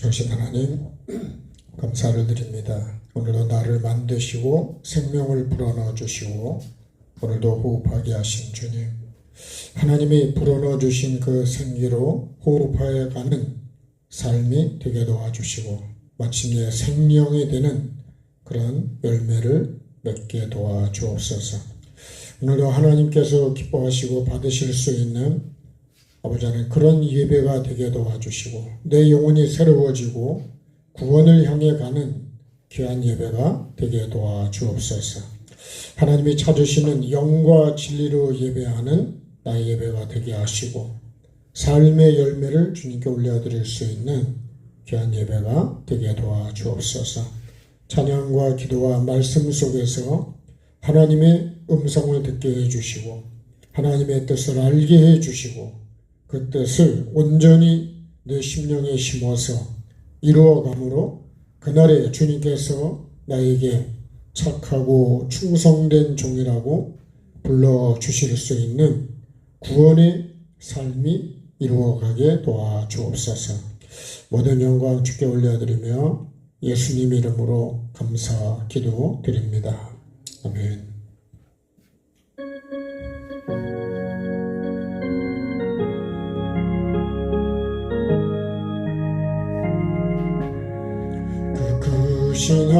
주신 하나님 감사를 드립니다. 오늘도 나를 만드시고 생명을 불어넣어 주시고 오늘도 호흡하게 하신 주님, 하나님이 불어넣어 주신 그 생기로 호흡하여 가는 삶이 되게 도와주시고 마침내 생명이 되는 그런 열매를 맺게 도와주옵소서. 오늘도 하나님께서 기뻐하시고 받으실 수 있는 아버지 하나님 그런 예배가 되게 도와주시고 내 영혼이 새로워지고 구원을 향해 가는 귀한 예배가 되게 도와주옵소서. 하나님이 찾으시는 영과 진리로 예배하는 나의 예배가 되게 하시고 삶의 열매를 주님께 올려드릴 수 있는 귀한 예배가 되게 도와주옵소서. 찬양과 기도와 말씀 속에서 하나님의 음성을 듣게 해주시고 하나님의 뜻을 알게 해주시고 그 뜻을 온전히 내 심령에 심어서 이루어감으로 그날에 주님께서 나에게 착하고 충성된 종이라고 불러주실 수 있는 구원의 삶이 이루어가게 도와주옵소서. 모든 영광 주께 올려드리며 예수님 이름으로 감사 기도 드립니다. 아멘. 크신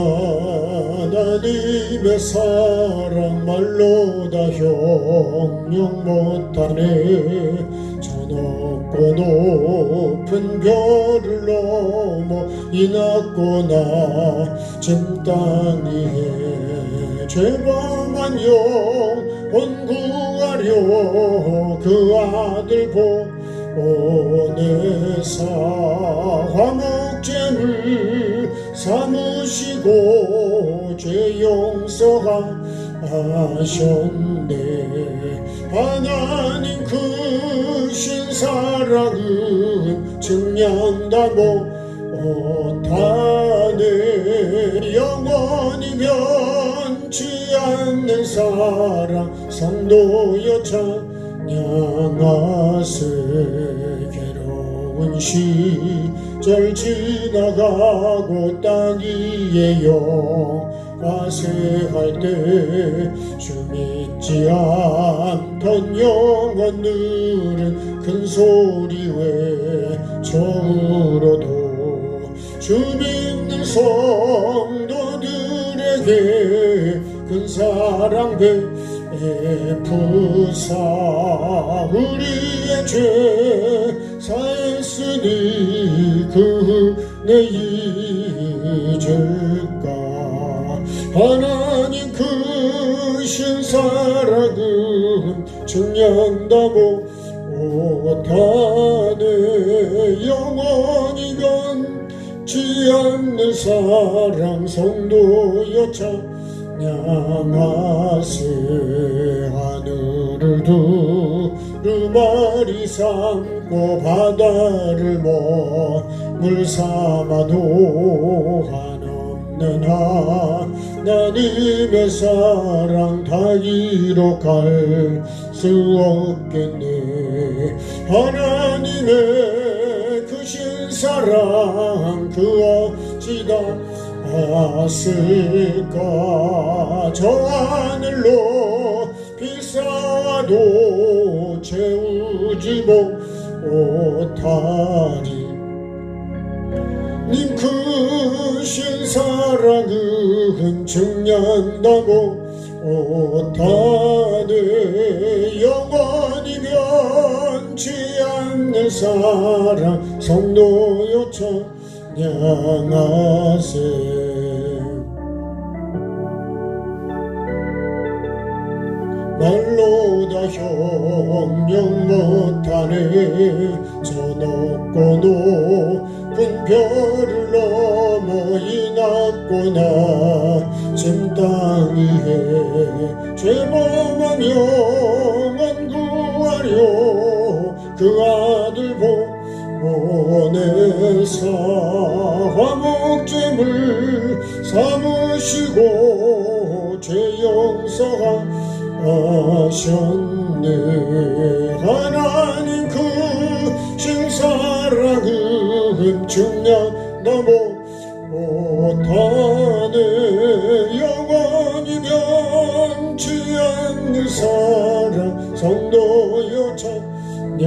하나님의 사랑 말로 다 형용 못하네. 저 높고 높은 별을 넘어 이 낮고 낮은 땅 위에 죄범한 영혼 구하려 그 아들 보내사 화목제물 삼으시고 죄 용서하셨네. 하나님 크신 사랑은 증명다 못하네. 영원히 변치 않는 사랑 성도여 찬양하세. 괴로운 시절 지나가고 땅 위에 영화세할 때 주 믿지 않던 영혼들은 큰 소리 외쳐울어도 주 믿는 성도들에게 큰 사랑 베푸사 우리의 죄 사했으니 그 은혜 잊을까. 하나님 크신 사랑은 증명다 못하네. 영원히 변치 않는 사랑 성도여 찬양하세. 하늘을 두루마리 삼고 바다를 물 삼아도 한없는 하나님의 사랑 다 기록할 수 없겠네. 하나님의 크신 사랑 그 어찌다 아실까. 저 하늘로 비싸도 채우지 못하리. 님 크신 사랑은 증명다 못하네. 영원히 변치 않는 사랑 성도여 찬양하세. 말로 다 형용 못하네. 저 높고 높은 별을 넘어 이 낮고 낮은 땅 위에 죄범한 영혼 구하려 그 아들 보내사 화목제물 삼으시고 죄 용서하셨네. 하나님 크신 사랑은 증명다 성도여 찬양하세.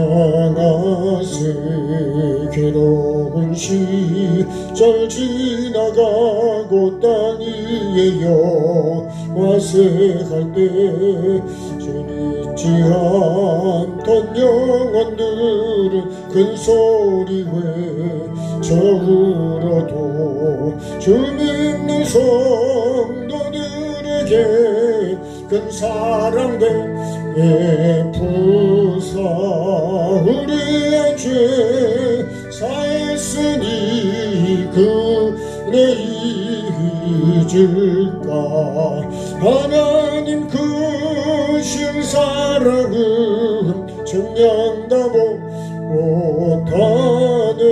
괴로운 시절 지나가고 땅 위에 와세할 때 주 잊지 않던 영혼들은 큰 소리 외쳐울어도 주 믿는 성도들에게 큰 사랑 베푸사 우리의 죄 사했으니 그네 잊을까. 하나님 크신 사랑은 증량다 못하네.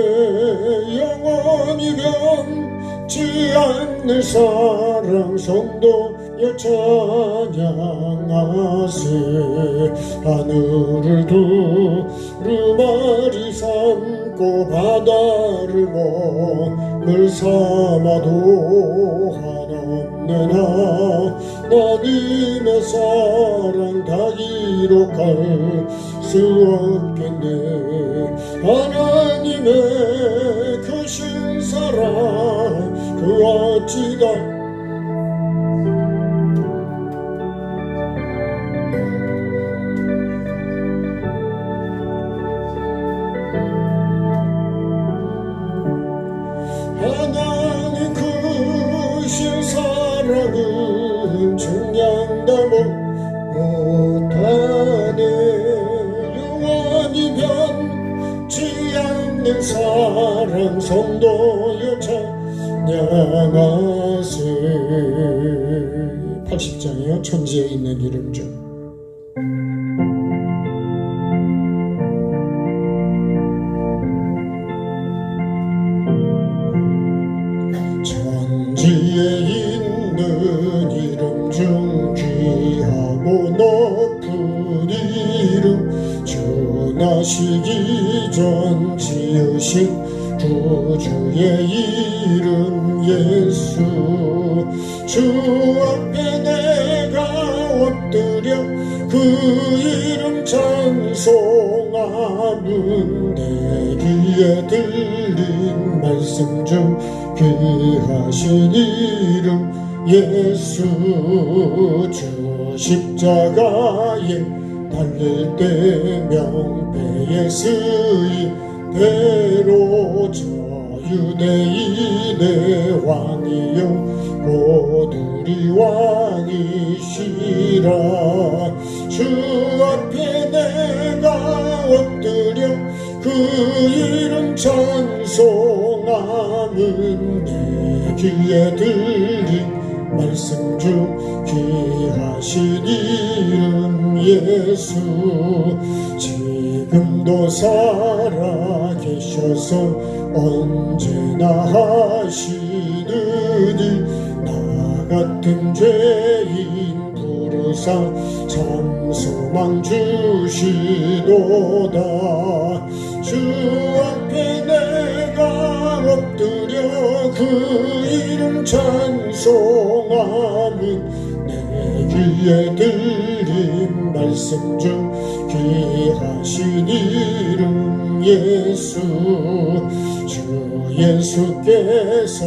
영원히 변치 않는 사랑 성도여 찬양하세. 하늘을 두루마리 삼고 바다를 몸을 삼아도 한없는 하나님의 사랑 다 기록할 수 없겠네. 하나님의 크신 사랑 그 어찌다 하나님 크신 사랑은 증량다 못하네. 영원히 변치 않는 사랑 성도여 찬양하세. 80장이요 천지에 있는 이름 중 천지에 있는 이름 중 귀하고 높은 이름 주 나시기 전 지으신 구주의 이름 예수. 주 앞에 내가 엎드려 그 이름 찬송하면 내 귀에 들린 말씀 중 귀하신 이름 예수. 주 십자가에 달릴 때 명패에 쓰인 대로 저 유대인의 왕이여 곧 우리 왕이시라. 주 앞에 내가 엎드려 그 이름 찬송하면 내 귀에 들린 말씀 중 귀하신 이름 예수. 지금도 살아 계셔서 언제나 하시느니 나 같은 죄인 부르사 참 소망 주시도다. 주 앞에 내가 엎드려 그 이름 찬송하면 내 귀에 들린 말씀 중 귀하신 이름 예수. 주 예수께서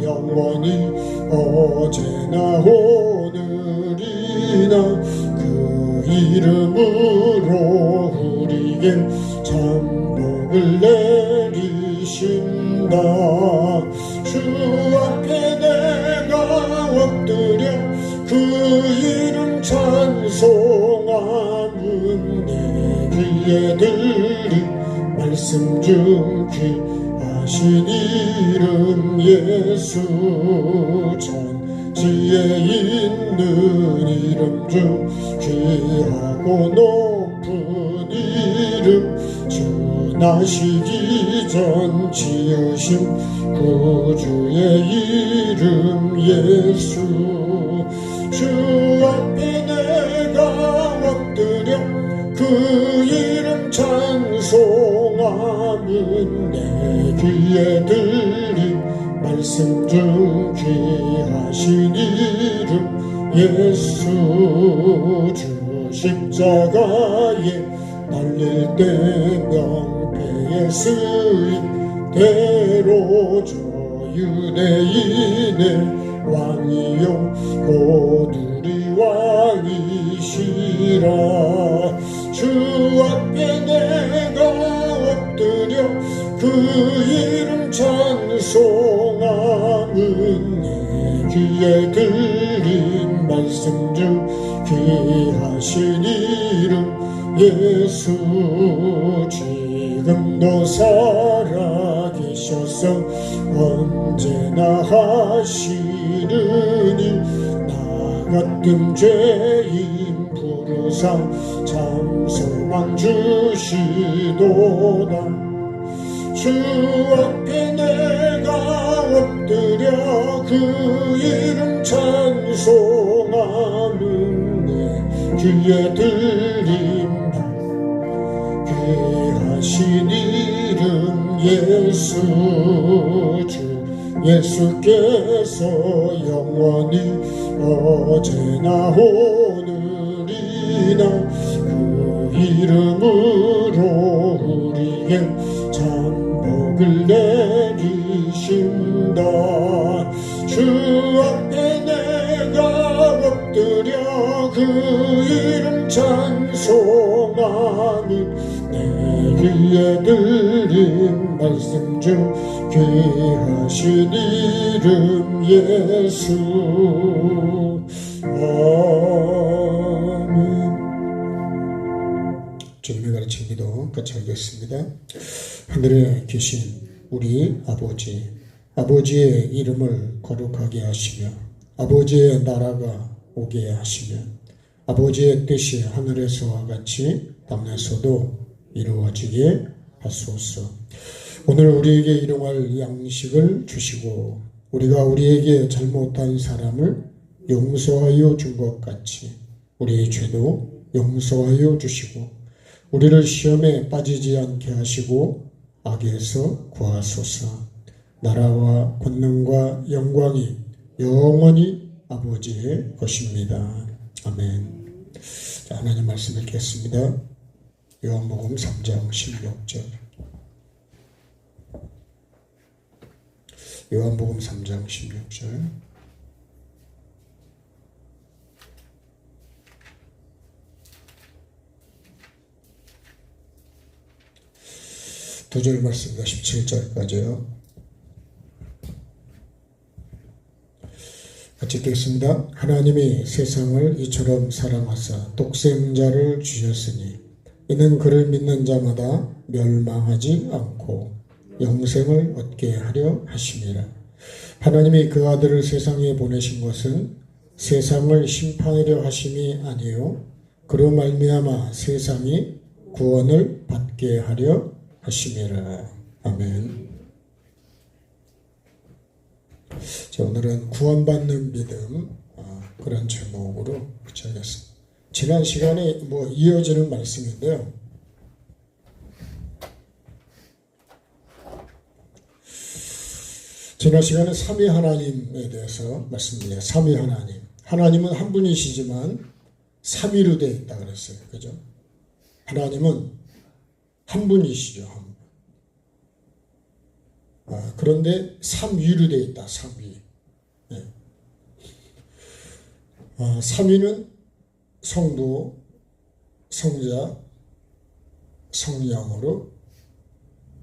영원히 어제나 오늘이나 그 이름으로 우리에게 참복을 내리신다. 주 앞에 내가 엎드려 그 이름 찬송하면 내 귀에 들린 말씀 중 귀하신 이름 예수. 천지에 있는 이름 중 귀하고 높은 이름 주 나시기 전 지으신 구주의 이름 예수. 주 앞에 내가 엎드려 그 이름 찬송하면 내 귀에 들린 말씀 중 귀하신 이름 예수. 주 십자가에 달릴 때 명패에 쓰인 대로 저 유대인의 왕이요 곧 우리 왕이시라. 주 앞에 내가 엎드려 그 이름 찬송함은 내 귀에 들린 말씀 중 귀하신 이름 예수. 지금도 살아계셔서 언제나 하시느니 나 같은 죄인 부르사 참 소망 주시도다. 주 앞에 내가 엎드려 그 이름 찬송함은 내 귀에 들린 귀하신 이름 예수. 주 예수께서 영원히 어제나 오늘이나 그 이름으로 우리에게 참 복을 내리신다. 주 앞에 내가 엎드려 그 이름 찬송함은 내 귀에 들린 말씀 중 귀하신 이름 예수. 아멘. 주님의 가르친 기도 같이 하겠습니다. 하늘에 계신 우리 아버지, 아버지의 이름을 거룩하게 하시며 아버지의 나라가 오게 하시며 아버지의 뜻이 하늘에서와 같이 땅에서도 이루어지게 하소서. 오늘 우리에게 일용할 양식을 주시고 우리가 우리에게 잘못한 사람을 용서하여 준 것 같이 우리의 죄도 용서하여 주시고 우리를 시험에 빠지지 않게 하시고 악에서 구하소서. 나라와 권능과 영광이 영원히 아버지의 것입니다. 아멘. 자, 하나님 말씀 읽겠습니다. 요한복음 3장 16절. 요한복음 3장 16절. 두 절 말씀입니다. 17절까지요. 같이 읽겠습니다. 하나님이 세상을 이처럼 사랑하사 독생자를 주셨으니 이는 그를 믿는 자마다 멸망하지 않고 영생을 얻게 하려 하심이라. 하나님이 그 아들을 세상에 보내신 것은 세상을 심판하려 하심이 아니요 그로 말미암아 세상이 구원을 받게 하려 하심이라. 아멘. 자, 오늘은 구원받는 믿음 그런 제목으로 붙여야겠습니다. 지난 시간에 이어지는 말씀인데요. 지난 시간에 삼위 하나님에 대해서 말씀드려요. 삼위 하나님. 하나님은 한 분이시지만 삼위로 되어 있다 그랬어요. 그죠? 하나님은 한 분이시죠. 한 분. 그런데 삼위로 되어 있다. 삼위. 네. 삼위는 성부, 성자, 성령으로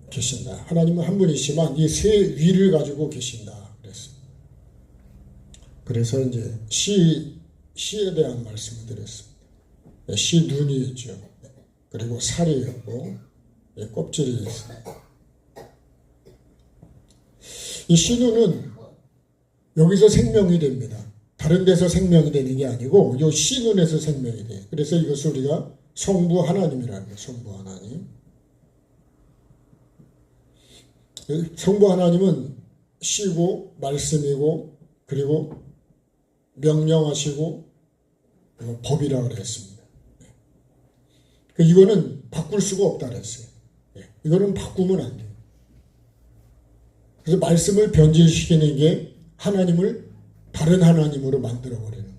계신다. 하나님은 한 분이시지만 이 세 위를 가지고 계신다. 그래서 이제 씨에 대한 말씀을 드렸습니다. 씨 눈이 있죠. 그리고 살이 있고 껍질이 있습니다. 이 씨눈은 여기서 생명이 됩니다. 다른 데서 생명이 되는 게 아니고 이 씨눈에서 생명이 돼요. 그래서 이것을 우리가 성부 하나님이라는 거예요. 성부 하나님. 성부 하나님은 씨고 말씀이고 그리고 명령하시고 법이라고 그랬습니다. 이거는 바꿀 수가 없다 그랬어요. 이거는 바꾸면 안 돼요. 그래서 말씀을 변질시키는 게 하나님을 다른 하나님으로 만들어버리는 거예요.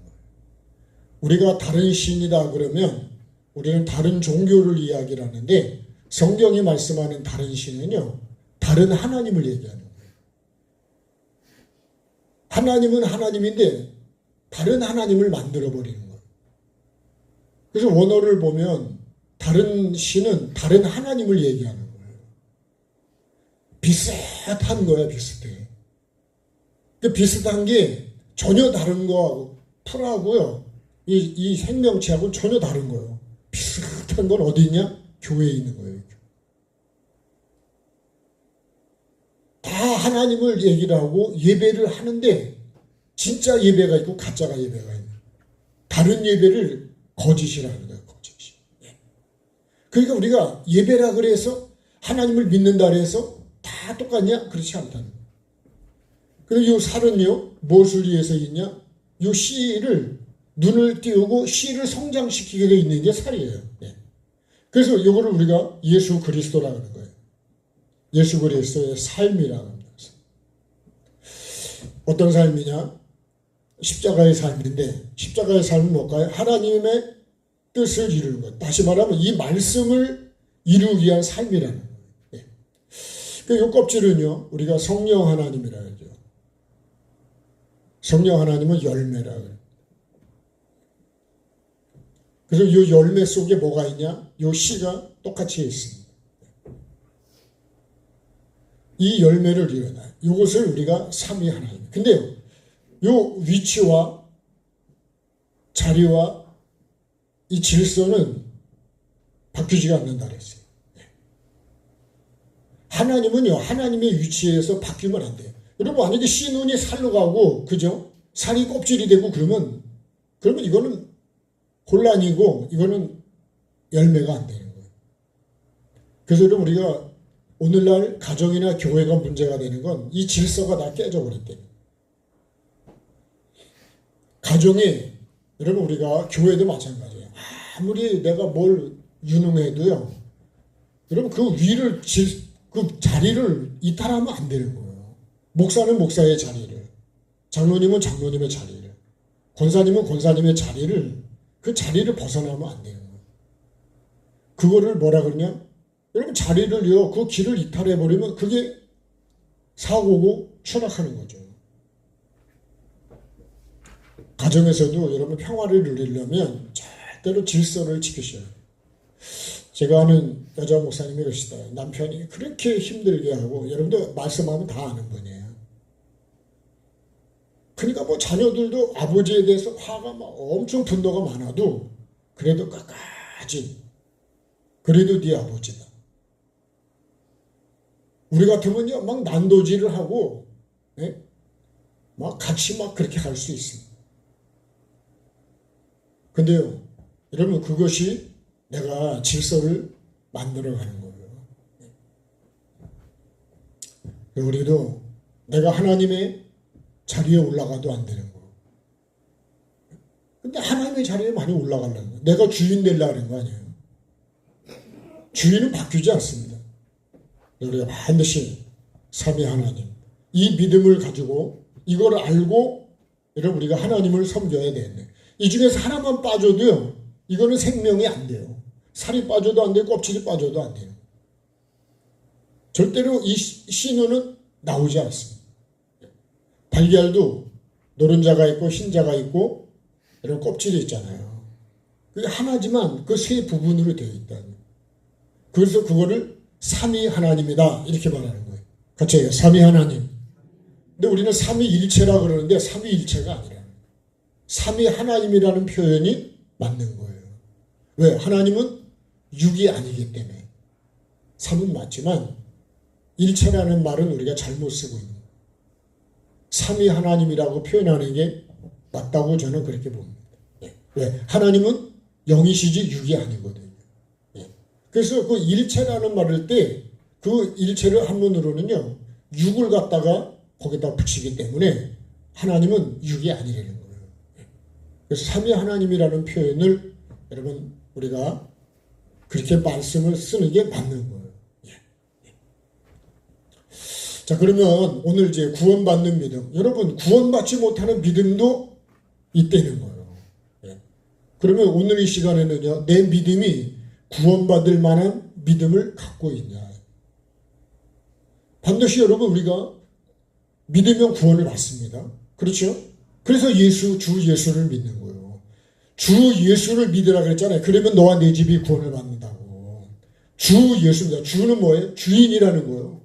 우리가 다른 신이다 그러면 우리는 다른 종교를 이야기를 하는데 성경이 말씀하는 다른 신은요, 다른 하나님을 얘기하는 거예요. 하나님은 하나님인데 다른 하나님을 만들어버리는 거예요. 그래서 원어를 보면 다른 신은 다른 하나님을 얘기하는 거예요. 비슷한 거야, 비슷해. 그 비슷한 게 전혀 다른 거하고 풀하고요. 이 생명체하고는 전혀 다른 거예요. 비슷한 건 어디 있냐? 교회에 있는 거예요. 다 하나님을 얘기를 하고 예배를 하는데 진짜 예배가 있고 가짜가 예배가 있는 거예요. 다른 예배를 거짓이라는 거예요. 거짓이. 그러니까 우리가 예배라 그래서 하나님을 믿는다 그래서 다 똑같냐? 그렇지 않다는 거예요. 그리고 이 살은요, 무엇을 위해서 있냐? 이 씨를 눈을 띄우고 씨를 성장시키게 되어 있는 게 살이에요. 그래서 이거를 우리가 예수 그리스도라고 하는 거예요. 예수 그리스도의 삶이라고 합니다. 어떤 삶이냐? 십자가의 삶인데 십자가의 삶은 뭘까요? 하나님의 뜻을 이루는 것. 다시 말하면 이 말씀을 이루기 위한 삶이라는 거예요. 이 껍질은요, 우리가 성령 하나님이라 하죠. 성령 하나님은 열매라 그래요. 그래서 이 열매 속에 뭐가 있냐? 이 씨가 똑같이 있습니다. 이 열매를 이뤄놔요. 이것을 우리가 삼위 하나님. 근데요, 이 위치와 자리와 이 질서는 바뀌지가 않는다 그랬어요. 하나님은요, 하나님의 위치에서 바뀌면 안 돼요. 여러분, 만약에 씨 눈이 살로 가고, 그죠? 살이 껍질이 되고 그러면 이거는 혼란이고, 이거는 열매가 안 되는 거예요. 그래서 여러분, 우리가 오늘날 가정이나 교회가 문제가 되는 건 이 질서가 다 깨져버렸대요. 가정이, 여러분, 우리가 교회도 마찬가지예요. 아무리 내가 뭘 유능해도요, 여러분, 그 자리를 이탈하면 안 되는 거예요. 목사는 목사의 자리를, 장로님은 장로님의 자리를, 권사님은 권사님의 자리를, 그 자리를 벗어나면 안 되는 거예요. 그거를 뭐라 그러냐? 여러분, 자리를요, 그 길을 이탈해버리면 그게 사고고 추락하는 거죠. 가정에서도 여러분 평화를 누리려면 절대로 질서를 지키셔야 돼요. 제가 아는 여자 목사님이 그러시다. 남편이 그렇게 힘들게 하고, 여러분도 말씀하면 다 아는 분이에요. 그러니까 뭐 자녀들도 아버지에 대해서 화가 막 엄청 분노가 많아도 그래도 끝까지 그래도 네 아버지다. 우리 같으면요 막 난도질을 하고 막 같이 막 그렇게 갈 수 있습니다. 근데요 여러분, 그것이 내가 질서를 만들어가는 거예요. 우리도 내가 하나님의 자리에 올라가도 안 되는 거. 근데 하나님의 자리에 많이 올라가려는 거. 내가 주인 되려는 거 아니에요. 주인은 바뀌지 않습니다. 우리가 반드시 삼위 하나님, 이 믿음을 가지고 이걸 알고 여러분 우리가 하나님을 섬겨야 되는데, 이 중에서 하나만 빠져도요 이거는 생명이 안 돼요. 살이 빠져도 안 되고 껍질이 빠져도 안 돼요. 절대로 이 신호는 나오지 않습니다. 달걀도 노른자가 있고 흰자가 있고 이런 껍질이 있잖아요. 그게 하나지만 그 세 부분으로 되어 있다는 거예요. 그래서 그거를 삼위 하나님이다 이렇게 말하는 거예요. 같이 해요. 삼위 하나님. 근데 우리는 삼위일체라 그러는데 삼위일체가 아니라 삼위 하나님이라는 표현이 맞는 거예요. 왜? 하나님은 육이 아니기 때문에. 삼은 맞지만 일체라는 말은 우리가 잘못 쓰고 있는 거예요. 삼위 하나님이라고 표현하는 게 맞다고 저는 그렇게 봅니다. 왜? 하나님은 영이시지 육이 아니거든요. 그래서 그 일체라는 말을 때 그 일체를 한문으로는요 육을 갖다가 거기다 붙이기 때문에 하나님은 육이 아니라는 거예요. 그래서 삼위 하나님이라는 표현을 여러분 우리가 그렇게 말씀을 쓰는 게 맞는 거예요. 자, 그러면 오늘 이제 구원받는 믿음, 여러분 구원받지 못하는 믿음도 있다는 거예요. 그러면 오늘 이 시간에는요, 내 믿음이 구원받을 만한 믿음을 갖고 있냐. 반드시 여러분 우리가 믿으면 구원을 받습니다. 그렇죠? 그래서 주 예수를 믿는 거예요. 주 예수를 믿으라 그랬잖아요. 그러면 너와 내 집이 구원을 받는다고. 주 예수입니다. 주는 뭐예요? 주인이라는 거예요.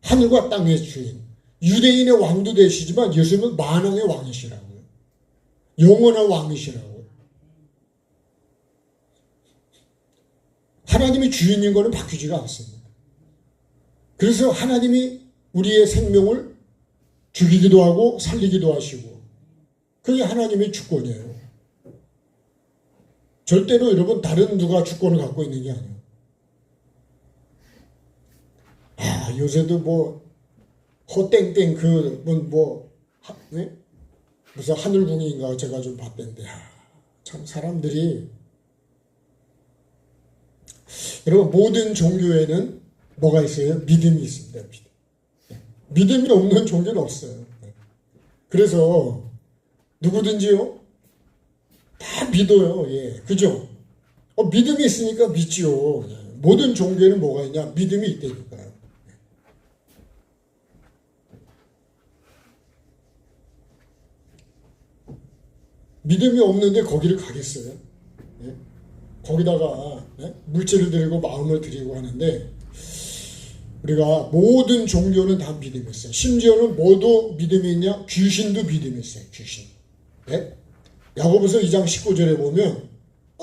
하늘과 땅의 주인. 유대인의 왕도 되시지만 예수님은 만왕의 왕이시라고요. 영원한 왕이시라고요. 하나님이 주인인 거는 바뀌지가 않습니다. 그래서 하나님이 우리의 생명을 죽이기도 하고 살리기도 하시고 그게 하나님의 주권이에요. 절대로 여러분 다른 누가 주권을 갖고 있는 게 아니에요. 요새도 뭐 허땡땡 네? 무슨 하늘궁인가 제가 좀 봤던데 참 사람들이 여러분 모든 종교에는 뭐가 있어요? 믿음이 있습니다. 믿음이 없는 종교는 없어요. 그래서 누구든지요 다 믿어요. 예, 그죠? 믿음이 있으니까 믿지요. 예. 모든 종교에는 뭐가 있냐? 믿음이 있다니까요. 믿음이 없는데 거기를 가겠어요? 예? 거기다가 물질을 드리고 마음을 드리고 하는데 우리가 모든 종교는 다 믿음이 있어요. 심지어는 뭐도 믿음이 있냐? 귀신도 믿음이 있어요. 귀신. 네? 야고보서 2장 19절에 보면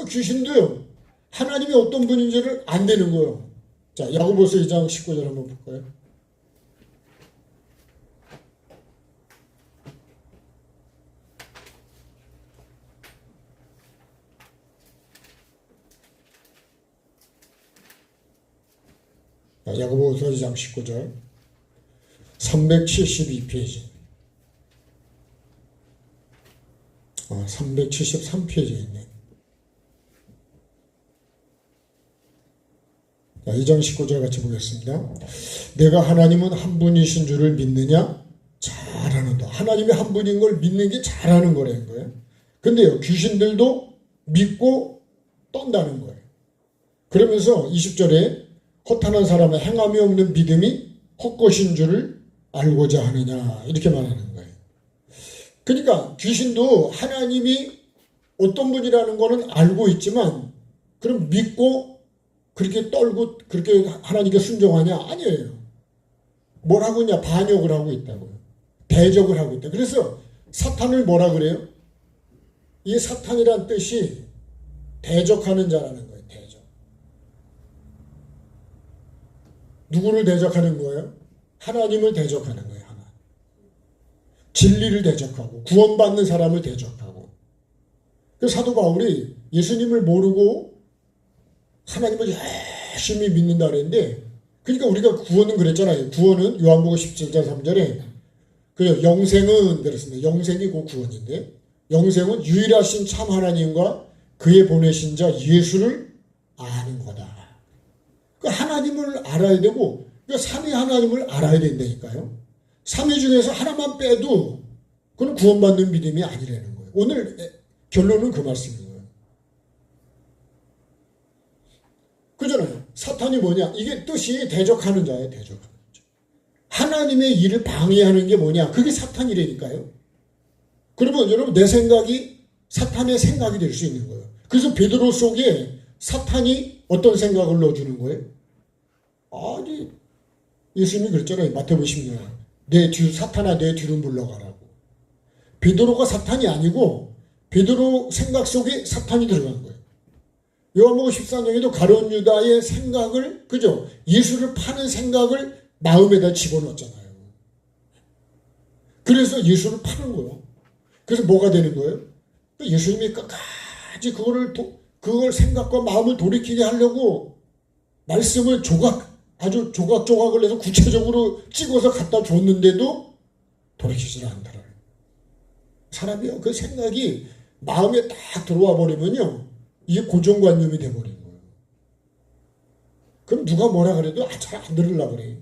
귀신도요. 하나님이 어떤 분인지를 안 되는 거예요. 자, 야고보서 2장 19절 한번 볼까요? 야고보서 2장 19절 372페이지 373페이지에 있네. 2장 19절 같이 보겠습니다. 내가 하나님은 한 분이신 줄을 믿느냐? 잘하는다. 하나님이 한 분인 걸 믿는 게 잘하는 거라는 거예요. 근데요, 귀신들도 믿고 떤다는 거예요. 그러면서 20절에 허탄한 사람의 행함이 없는 믿음이 헛것인 줄을 알고자 하느냐 이렇게 말하는 거예요. 그러니까 귀신도 하나님이 어떤 분이라는 거는 알고 있지만 그럼 믿고 그렇게 떨고 그렇게 하나님께 순종하냐? 아니에요. 뭘 하고 있냐? 반역을 하고 있다고요. 대적을 하고 있다. 그래서 사탄을 뭐라 그래요? 이 사탄이란 뜻이 대적하는 자라는 거예요. 대적. 누구를 대적하는 거예요? 하나님을 대적하는 거예요. 하나님. 진리를 대적하고 구원받는 사람을 대적하고. 그 사도 바울이 예수님을 모르고 하나님을 열심히 믿는다 그랬는데 그러니까 우리가 구원은 그랬잖아요. 구원은 요한복음 17장 3절에 그 영생은 그랬습니다. 영생이 그 구원인데 영생은 유일하신 참 하나님과 그의 보내신 자 예수를 아는 거다. 그 하나님을 알아야 되고 그 삼위 하나님을 알아야 된다니까요. 삼위 중에서 하나만 빼도 그건 구원받는 믿음이 아니라는 거예요. 오늘 결론은 그 말씀이에요. 그잖아요. 사탄이 뭐냐? 이게 뜻이 대적하는 자예요. 대적하는 자. 하나님의 일을 방해하는 게 뭐냐? 그게 사탄이라니까요. 그러면 여러분 내 생각이 사탄의 생각이 될 수 있는 거예요. 그래서 베드로 속에 사탄이 어떤 생각을 넣어주는 거예요? 아니 예수님이 그랬잖아요. 마태복음 10년 내 뒤 사탄아 내 뒤로 물러가라고. 베드로가 사탄이 아니고 베드로 생각 속에 사탄이 들어간 거예요. 요한복음 14장에도 가룟 유다의 생각을 그죠? 예수를 파는 생각을 마음에다 집어넣었잖아요. 그래서 예수를 파는 거예요. 그래서 뭐가 되는 거예요? 예수님이 끝까지 그걸 생각과 마음을 돌이키게 하려고 말씀을 아주 조각조각을 해서 구체적으로 찍어서 갖다 줬는데도 돌이키질 않더라고요. 사람이요, 그 생각이 마음에 딱 들어와 버리면요, 이게 고정관념이 돼버린 거예요. 그럼 누가 뭐라 그래도 잘 안 들으려고 그래요.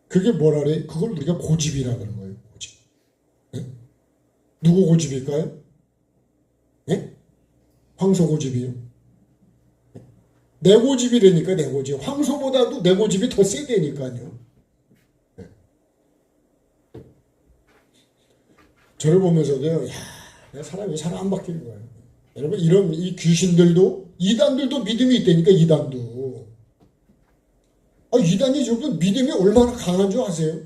그게 뭐라 그래요? 그걸 우리가 고집이라 그러는 거예요. 고집. 네? 누구 고집일까요? 예? 황소 고집이요. 내 고집이라니까, 내 고집. 황소보다도 내 고집이 더 세다니까요. 저를 보면서도요, 야, 사람이 잘 안 바뀌는 거예요. 여러분, 이 귀신들도, 이단들도 믿음이 있다니까, 이단도. 이단이 여러분 믿음이 얼마나 강한 줄 아세요?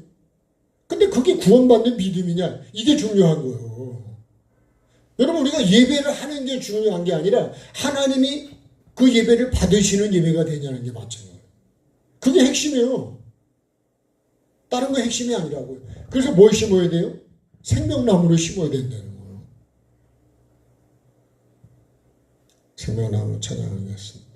근데 그게 구원받는 믿음이냐? 이게 중요한 거예요. 여러분, 우리가 예배를 하는 게 중요한 게 아니라 하나님이 그 예배를 받으시는 예배가 되냐는 게 맞잖아요. 그게 핵심이에요. 다른 거 핵심이 아니라고요. 그래서 뭘 심어야 돼요? 생명나무를 심어야 된다는 거예요. 생명나무 찬양하겠습니다.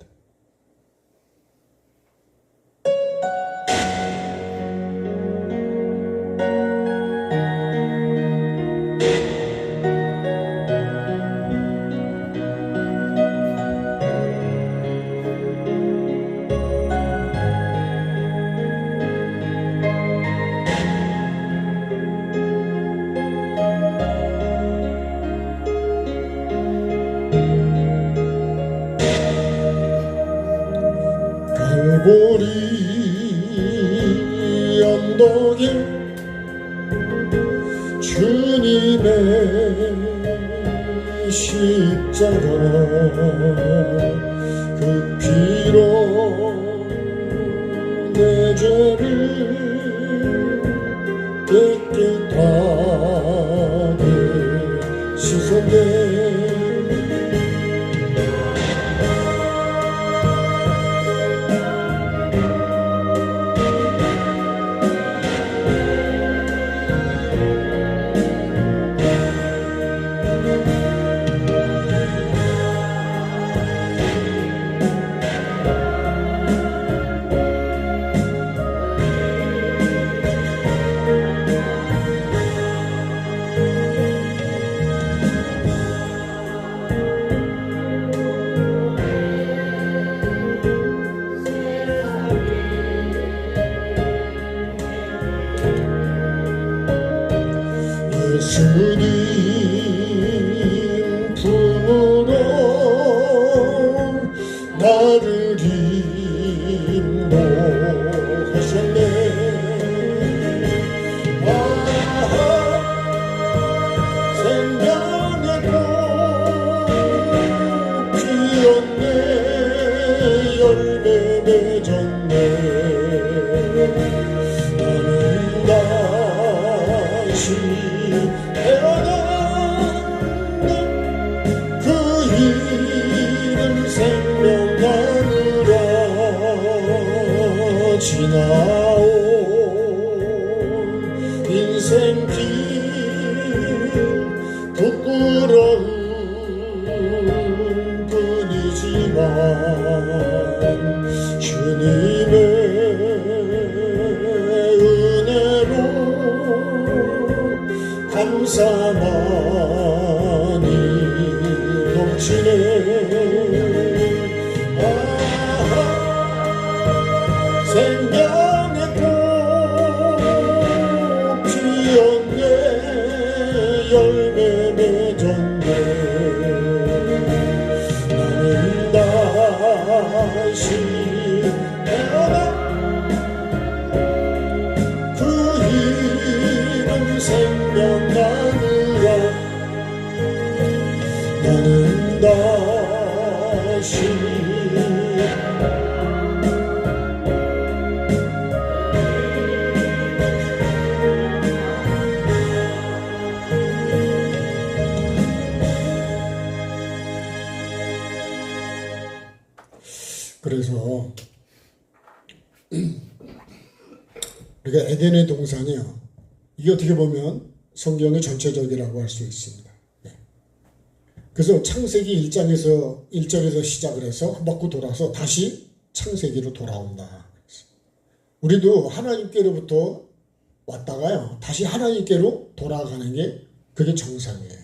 갈보리 언덕에 주님의 십자가 그 피로 내 죄를 깨끗하게 씻었네. 예수님 품으로 나를 인도하셨네. 생명의 꽃 피었네. 열매 맺었네. 나는 다시 태어났네. 그 이름 생명나무라. 지나온 인생길 부끄러운 뿐이지만 주님의 은혜로 감사만이 넘치네. 생명의 꽃 피었네. 열매 맺었네. 나는 다시 태어나 그 이름 생명나무라. 나는 다시 그래서 우리가 에덴의 동산이요, 이게 어떻게 보면 성경의 전체적이라고 할 수 있습니다. 그래서 창세기 1장에서 시작을 해서 한 바퀴 돌아서 다시 창세기로 돌아온다. 우리도 하나님께로부터 왔다가요, 다시 하나님께로 돌아가는 게 그게 정상이에요.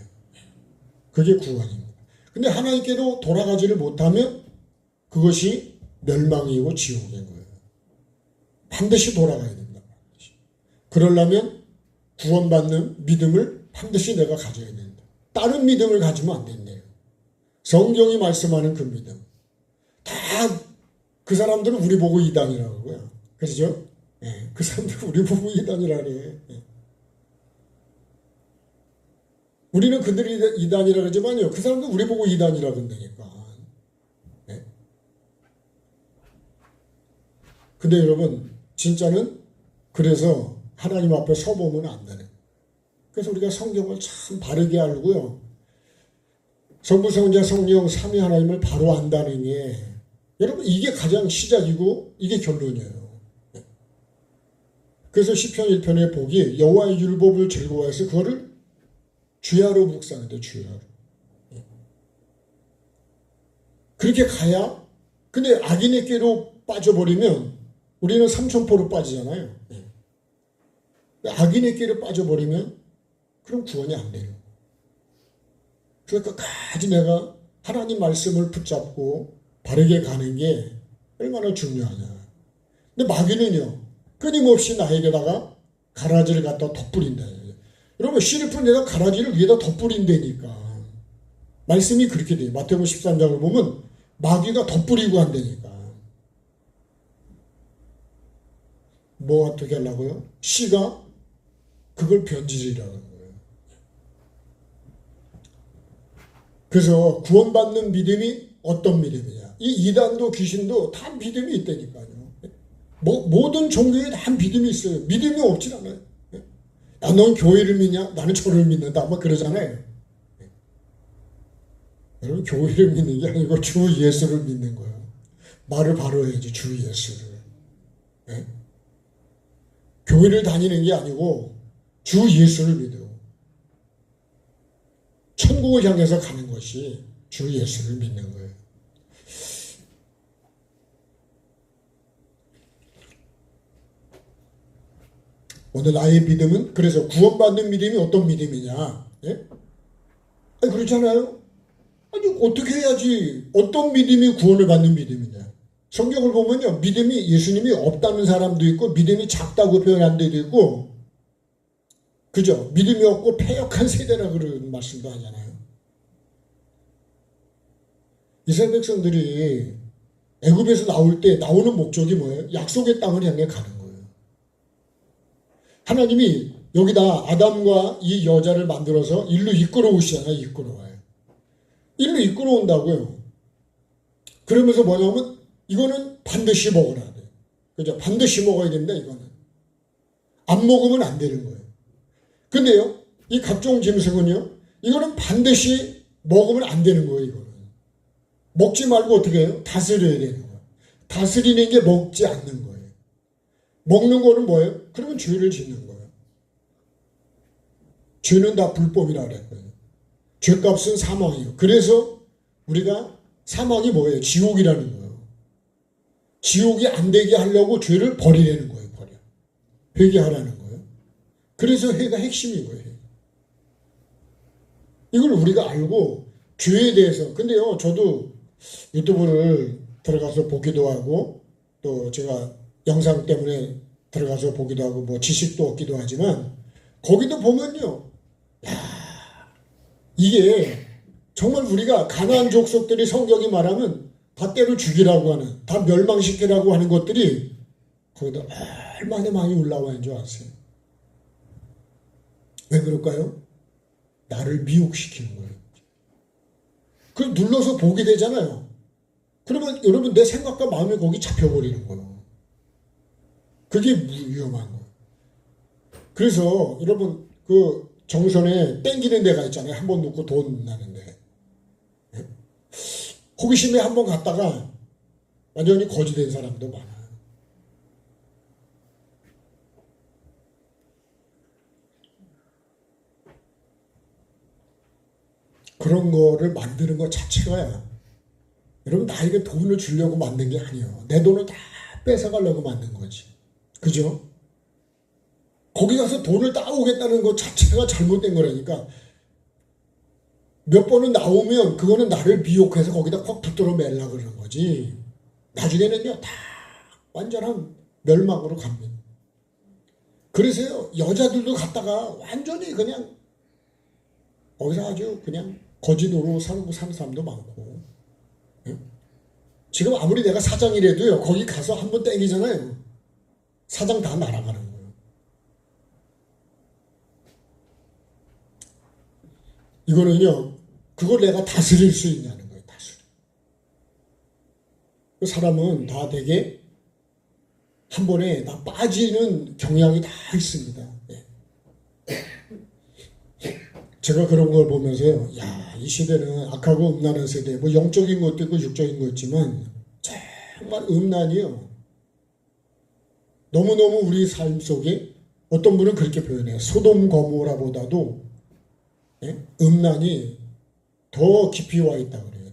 그게 구원입니다. 근데 하나님께로 돌아가지를 못하면 그것이 멸망이고 지옥인 거예요. 반드시 돌아가야 된다. 그러려면 구원받는 믿음을 반드시 내가 가져야 된다. 다른 믿음을 가지면 안 된대요. 성경이 말씀하는 그 믿음. 다 그 사람들은 우리 보고 이단이라고 하고요. 그렇죠? 예, 그 사람들은 우리 보고 이단이라네. 예. 우리는 그들이 이단이라 그러지만요. 그 사람도 우리 보고 이단이라 그런다니까. 예. 근데 여러분, 진짜는 그래서 하나님 앞에 서보면 안 되는. 그래서 우리가 성경을 참 바르게 알고요. 성부, 성자, 성령, 삼위 하나님을 바로 안다는 게 여러분 이게 가장 시작이고 이게 결론이에요. 그래서 시편 1편의 복이 여호와의 율법을 즐거워해서 그거를 주야로 묵상한대. 주야로. 그렇게 가야. 근데 악인의 꾀로 빠져버리면 우리는 삼천포로 빠지잖아요. 악인의 꾀로 빠져버리면 그럼 구원이 안 돼요. 그러니까 끝까지 내가 하나님 말씀을 붙잡고 바르게 가는 게 얼마나 중요하냐. 근데 마귀는요, 끊임없이 나에게다가 가라지를 갖다 덧뿌린다. 여러분, 씨를 푼 데다 가라지를 위에다 덧뿌린다니까. 말씀이 그렇게 돼요. 마태복음 13장을 보면 마귀가 덧뿌리고 한다니까. 뭐 어떻게 하려고요? 씨가 그걸 변질이라는 거예요. 그래서 구원받는 믿음이 어떤 믿음이냐. 이 이단도 귀신도 다 믿음이 있다니까요. 모든 종교에 다 믿음이 있어요. 믿음이 없진 않아요. 야, 넌 교회를 믿냐? 나는 저를 믿는다. 막 그러잖아요. 여러분, 교회를 믿는 게 아니고 주 예수를 믿는 거예요. 말을 바로 해야지, 주 예수를. 네? 교회를 다니는 게 아니고 주 예수를 믿어. 천국을 향해서 가는 것이 주 예수를 믿는 거예요. 오늘 나의 믿음은, 그래서 구원받는 믿음이 어떤 믿음이냐? 예? 아니, 그렇잖아요? 아니, 어떻게 해야지 어떤 믿음이 구원을 받는 믿음이냐? 성경을 보면요, 믿음이 예수님이 없다는 사람도 있고 믿음이 작다고 표현한 데도 있고, 그죠? 믿음이 없고 패역한 세대라 그런 말씀도 하잖아요. 이스라엘 백성들이 애굽에서 나올 때 나오는 목적이 뭐예요? 약속의 땅을 향해 가는 거예요. 하나님이 여기다 아담과 이 여자를 만들어서 일로 이끌어 오시잖아요. 이끌어와요. 일로 이끌어 온다고요. 그러면서 뭐냐면 이거는 반드시 먹어라 돼. 그죠? 반드시 먹어야 된다. 이거는 안 먹으면 안 되는 거예요. 근데요, 이 각종 짐승은요, 이거는 반드시 먹으면 안 되는 거예요. 이거는 먹지 말고 어떻게 해요? 다스려야 되는 거예요. 다스리는 게 먹지 않는 거예요. 먹는 거는 뭐예요? 그러면 죄를 짓는 거예요. 죄는 다 불법이라 그랬거든요. 죄값은 사망이에요. 그래서 우리가 사망이 뭐예요? 지옥이라는 거예요. 지옥이 안 되게 하려고 죄를 버리라는 거예요. 버려. 회개하라는 거예요. 그래서 회가 핵심인 거예요. 이걸 우리가 알고 죄에 대해서, 근데요, 저도 유튜브를 들어가서 보기도 하고 또 제가 영상 때문에 들어가서 보기도 하고 뭐 지식도 얻기도 하지만 거기도 보면요, 야, 이게 정말 우리가 가나안 족속들이 성경이 말하면 다 때로 죽이라고 하는, 다 멸망시키라고 하는 것들이 거기다 얼마나 많이 올라와 있는 줄 아세요? 왜 그럴까요? 나를 미혹시키는 거예요. 그걸 눌러서 보게 되잖아요. 그러면 여러분 내 생각과 마음이 거기 잡혀버리는 거예요. 그게 위험한 거예요. 그래서 여러분 그 정선에 땡기는 데가 있잖아요. 한 번 놓고 돈 나는데. 호기심에 한 번 갔다가 완전히 거지된 사람도 많아요. 그런 거를 만드는 것 자체가 여러분 나에게 돈을 주려고 만든 게 아니에요. 내 돈을 다 뺏어가려고 만든 거지. 그죠? 거기 가서 돈을 따오겠다는 것 자체가 잘못된 거라니까. 몇 번은 나오면 그거는 나를 미혹해서 거기다 꽉 붙들어 매려고 그러는 거지. 나중에는요 다 완전한 멸망으로 갑니다. 그래서요 여자들도 갔다가 완전히 그냥 거기서 아주 그냥 거짓으로 사는 사람도 많고. 예? 지금 아무리 내가 사장이라도요, 거기 가서 한번 땡기잖아요. 사장 다 날아가는 거예요. 이거는요, 그걸 내가 다스릴 수 있냐는 거예요, 다스릴. 그 사람은 다 되게 한 번에 다 빠지는 경향이 다 있습니다. 예. 제가 그런 걸 보면서요, 야, 이 시대는 악하고 음란한 세대, 뭐 영적인 것도 있고 육적인 것 있지만, 정말 음란이요. 너무너무 우리 삶 속에 어떤 분은 그렇게 표현해요. 소돔 고모라보다도 예? 음란이 더 깊이 와 있다고 그래요.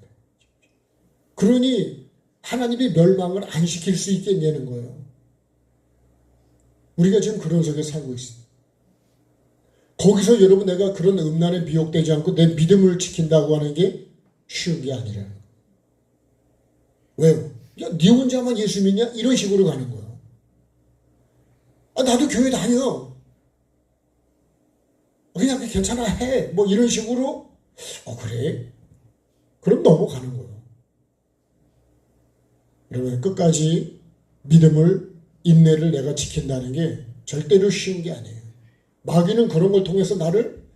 그러니 하나님이 멸망을 안 시킬 수 있겠냐는 거예요. 우리가 지금 그런 속에 살고 있습니다. 거기서 여러분 내가 그런 음란에 미혹되지 않고 내 믿음을 지킨다고 하는 게 쉬운 게 아니라는 거예요. 왜요? 야, 네 혼자만 예수 믿냐? 이런 식으로 가는 거예요. 아, 나도 교회 다녀. 그냥 괜찮아 해. 뭐 이런 식으로. 그래? 그럼 넘어가는 거예요. 여러분 끝까지 믿음을, 인내를 내가 지킨다는 게 절대로 쉬운 게 아니에요. 마귀는 그런 걸 통해서 나를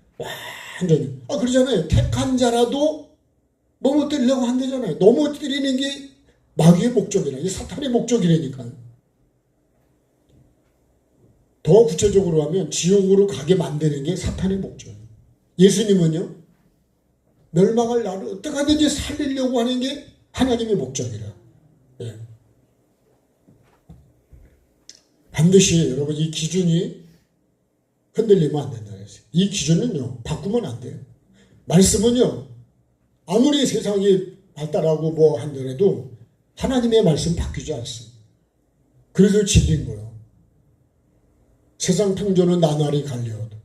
완전히, 그러잖아요. 택한 자라도 넘어뜨리려고 한다잖아요. 넘어뜨리는 게 마귀의 목적이라, 이 사탄의 목적이라니까요. 더 구체적으로 하면 지옥으로 가게 만드는 게 사탄의 목적이에요. 예수님은요, 멸망할 나를 어떻게 하든지 살리려고 하는 게 하나님의 목적이라. 예. 반드시 여러분 이 기준이 흔들리면 안 된다 그랬어요. 이 기준은요, 바꾸면 안 돼요. 말씀은요, 아무리 세상이 발달하고 뭐 한더라도 하나님의 말씀 바뀌지 않습니다. 그래서 진리인 거예요. 세상 풍조는 나날이 갈려도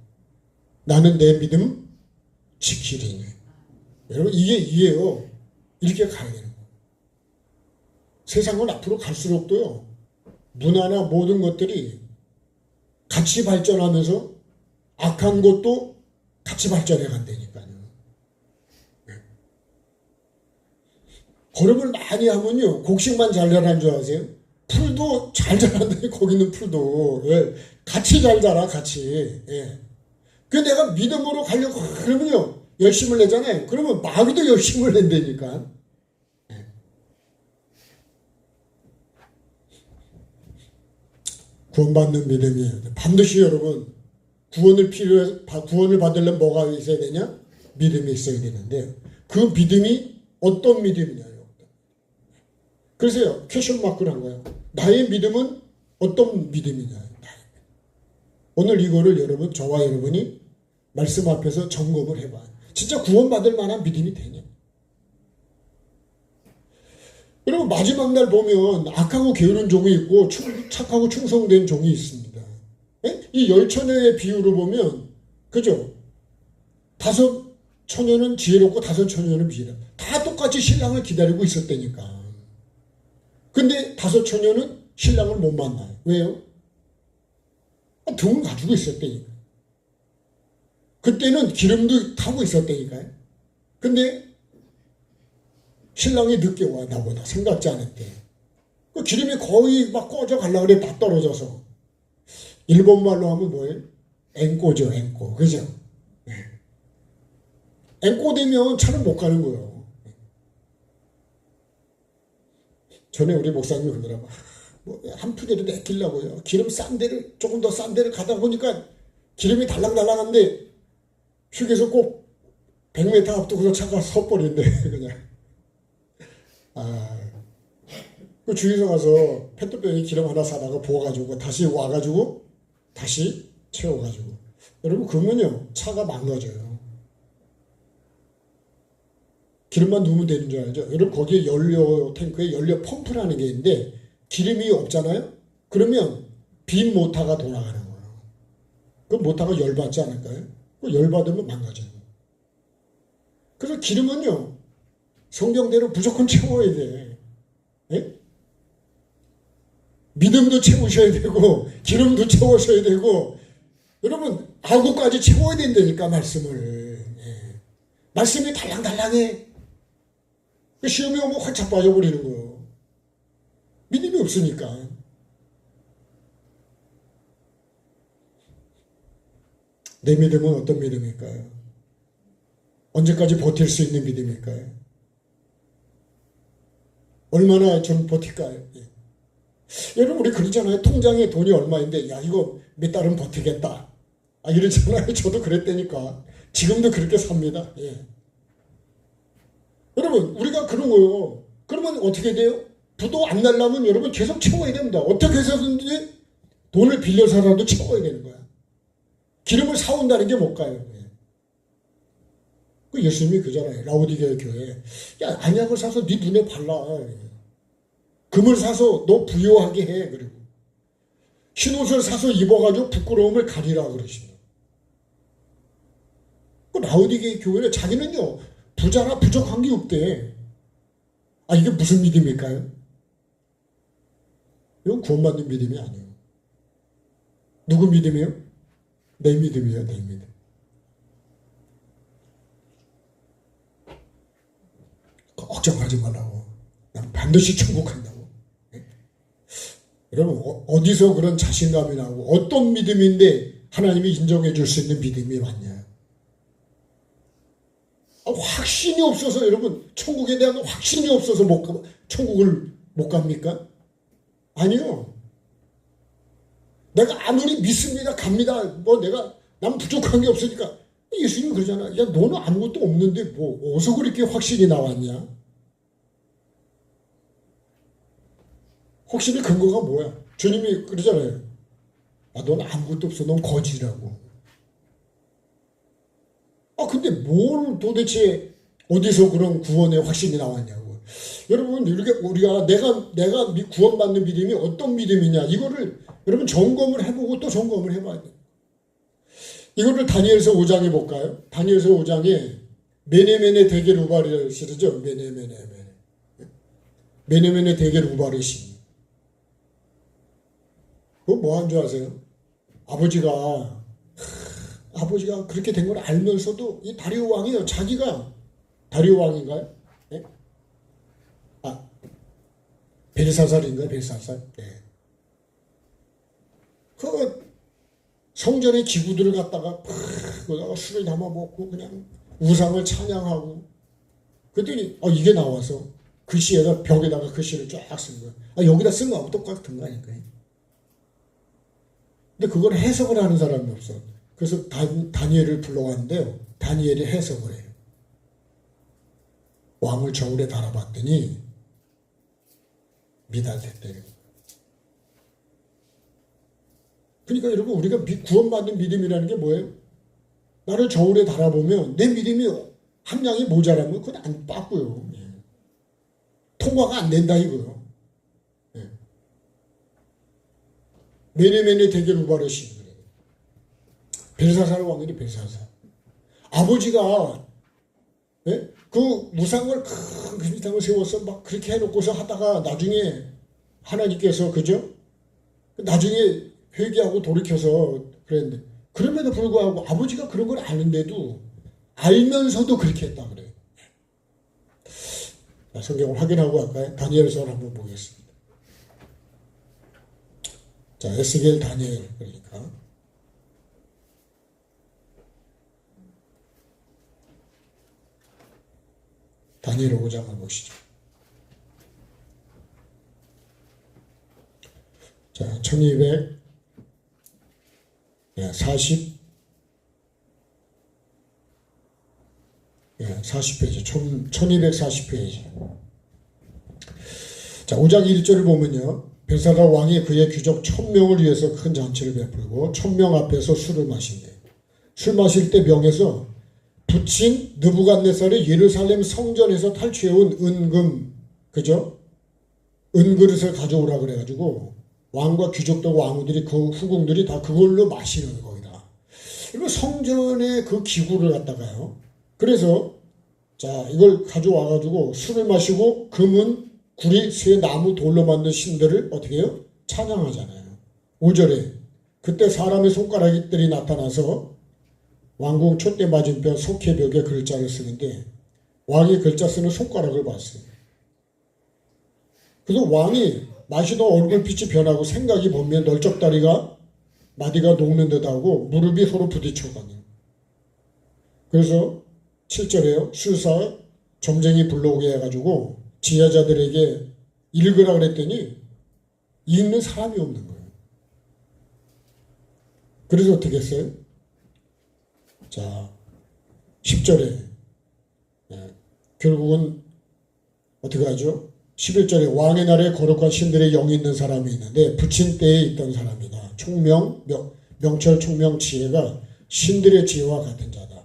나는 내 믿음 지키리니. 여러분 이게 이해요. 이렇게 가야 되는 거예요. 세상은 앞으로 갈수록도요, 문화나 모든 것들이 같이 발전하면서 악한 것도 같이 발전해 간다니까요. 걸음을 많이 하면요, 곡식만 잘 자라는 줄 아세요? 풀도 잘 자란다니, 거기 있는 풀도. 예. 같이 잘 자라, 같이. 예. 그 내가 믿음으로 가려고 그러면요, 열심을 내잖아요. 그러면 마귀도 열심을 낸다니까. 예. 구원받는 믿음이에요. 반드시 여러분, 구원을 받으려면 뭐가 있어야 되냐? 믿음이 있어야 되는데, 그 믿음이 어떤 믿음이냐요. 그래서요, 퀘션 마크를 한 거예요. 나의 믿음은 어떤 믿음이냐. 오늘 이거를 여러분, 저와 여러분이 말씀 앞에서 점검을 해봐요. 진짜 구원받을 만한 믿음이 되냐. 여러분 마지막 날 보면 악하고 게으른 종이 있고 착하고 충성된 종이 있습니다. 이 10처녀의 비유로 보면, 그죠? 5처녀는 지혜롭고 5처녀는 미련해. 다 똑같이 신랑을 기다리고 있었다니까. 근데 5처녀는 신랑을 못 만나요. 왜요? 등을 가지고 있었다니까. 그때는 기름도 타고 있었다니까요. 근데 신랑이 늦게 와, 나보다 생각지 않았대. 그 기름이 거의 막 꺼져 가려고 그래, 다 떨어져서. 일본말로 하면 뭐예요? 앵꼬죠, 앵꼬. 그죠? 네. 앵꼬 되면 차는 못 가는 거예요. 전에 우리 목사님이 그러더라고. 한 푼이라도 아끼려고요. 기름 싼 데를, 조금 더 싼 데를 가다 보니까 기름이 달랑달랑한데 휴게소 꼭 100m 앞두고서 차가 서버린대, 그냥. 그 주유소 가서 페트병에 기름 하나 사다가 부어가지고 다시 와가지고 다시 채워가지고. 여러분, 그러면요, 차가 망가져요. 기름만 넣으면 되는 줄 알죠? 여러분, 거기에 연료 탱크에 연료 펌프라는 게 있는데 기름이 없잖아요? 그러면 빈 모터가 돌아가는 거예요. 그 모터가 열받지 않을까요? 그 열받으면 망가져요. 그래서 기름은요, 성경대로 무조건 채워야 돼. 예? 믿음도 채우셔야 되고 기름도 채우셔야 되고, 여러분 악구까지 채워야 된다니까, 말씀을. 예. 말씀이 달랑달랑해. 시험이 오면 활짝 빠져버리는 거예요. 믿음이 없으니까. 내 믿음은 어떤 믿음일까요? 언제까지 버틸 수 있는 믿음일까요? 얼마나 좀 버틸까요? 예. 여러분 우리 그러잖아요. 통장에 돈이 얼마인데 야 이거 몇 달은 버티겠다. 이러잖아요. 저도 그랬다니까. 지금도 그렇게 삽니다. 예. 여러분 우리가 그런 거요. 그러면 어떻게 돼요? 부도 안 날라면 여러분 계속 채워야 됩니다. 어떻게 해서든지 돈을 빌려서라도 채워야 되는 거야. 기름을 사온다는 게 못 가요. 예. 그 예수님이 그잖아요. 라오디게 교회. 야 안약을 사서 네 눈에 발라. 예. 금을 사서 너 부유하게 해. 그리고 흰옷을 사서 입어가지고 부끄러움을 가리라 그러시면. 그 라오디게 교회는 자기는요 부자나 부족한 게 없대. 이게 무슨 믿음일까요? 이건 구원받는 믿음이 아니에요. 누구 믿음이에요? 내 믿음이에요. 내 믿음. 걱정하지 말라고. 난 반드시 천국 간다고. 여러분 어디서 그런 자신감이 나오고 어떤 믿음인데 하나님이 인정해 줄 수 있는 믿음이 맞냐. 확신이 없어서 여러분 천국에 대한 확신이 없어서 천국을 못 갑니까? 아니요. 내가 아무리 믿습니다 갑니다. 난 부족한 게 없으니까. 예수님 그러잖아. 야 너는 아무것도 없는데 뭐 어디서 그렇게 확신이 나왔냐? 확신의 근거가 뭐야? 주님이 그러잖아요. 넌 아무것도 없어. 넌 거지라고. 근데 뭘 도대체 어디서 그런 구원의 확신이 나왔냐고. 여러분 우리가 내가 구원받는 믿음이 어떤 믿음이냐 이거를 여러분 점검을 해보고 또 점검을 해봐야 돼요. 이거를 다니엘서 5장에 볼까요? 다니엘서 5장에 메네멘의 대겔 우바르시죠. 메네멘의 대겔 우바르시. 그거 뭐 한 줄 아세요? 아버지가 그렇게 된 걸 알면서도 이 다리오 왕이요. 자기가 다리오 왕인가요? 네? 벨사살인가요? 벨사살? 네. 그 성전의 기구들을 갖다가 거기다가 술을 담아 먹고 그냥 우상을 찬양하고 그랬더니 이게 나와서 글씨에다 벽에다가 글씨를 쫙 쓴 거야. 여기다 쓴 거하고 똑같은 거 아닐까요? 근데 그걸 해석을 하는 사람이 없어. 그래서 다니엘을 불러왔는데요. 다니엘이 해석을 해요. 왕을 저울에 달아봤더니 미달됐대요. 그러니까 여러분 우리가 구원받는 믿음이라는 게 뭐예요? 나를 저울에 달아보면 내 믿음이 한 양이 모자라면 그건 안 빠고요. 통과가 안 된다 이거요. 메네멘의 대겔 우바르시. 벨사살 왕이래. 벨사살. 아버지가 그 무상을 큰 금상을 세워서 막 그렇게 해놓고서 하다가 나중에 하나님께서 그죠? 나중에 회개하고 돌이켜서 그랬는데 그럼에도 불구하고 아버지가 그런 걸 아는데도 알면서도 그렇게 했다 그래요. 성경을 확인하고 할까요? 다니엘서를 한번 보겠습니다. 자, 에스겔 다니엘 그러니까 다니엘 5장을 보시죠. 자, 40페이지, 1240페이지. 자, 5장 1절을 보면요. 벨사살 왕이 그의 귀족 1000명을 위해서 큰 잔치를 베풀고 1000명 앞에서 술을 마신대. 술 마실 때 명에서 붙인 느부갓네살이 예루살렘 성전에서 탈취해온 은금, 그죠? 은그릇을 가져오라 그래가지고 왕과 귀족들 왕후들이 그 후궁들이 다 그걸로 마시는 거이다. 그리고 성전의 그 기구를 갖다가요. 그래서 자 이걸 가져와가지고 술을 마시고 금은 구리, 쇠, 나무, 돌로 만든 신들을 어떻게 해요? 찬양하잖아요. 5절에 그때 사람의 손가락들이 나타나서 왕궁 촛대 맞은편 속해벽에 글자를 쓰는데 왕이 글자 쓰는 손가락을 봤어요. 그래서 왕이 마시던 얼굴빛이 변하고 생각이 보면 널쩍다리가 마디가 녹는 듯하고 무릎이 서로 부딪혀가네요. 그래서 7절에요. 술사 점쟁이 불러오게 해가지고 지혜자들에게 읽으라 그랬더니 읽는 사람이 없는 거예요. 그래서 어떻게 했어요? 자, 10절에 결국은 어떻게 하죠? 11절에 왕의 날에 거룩한 신들의 영이 있는 사람이 있는데 붙인 때에 있던 사람이다. 명철 총명 지혜가 신들의 지혜와 같은 자다.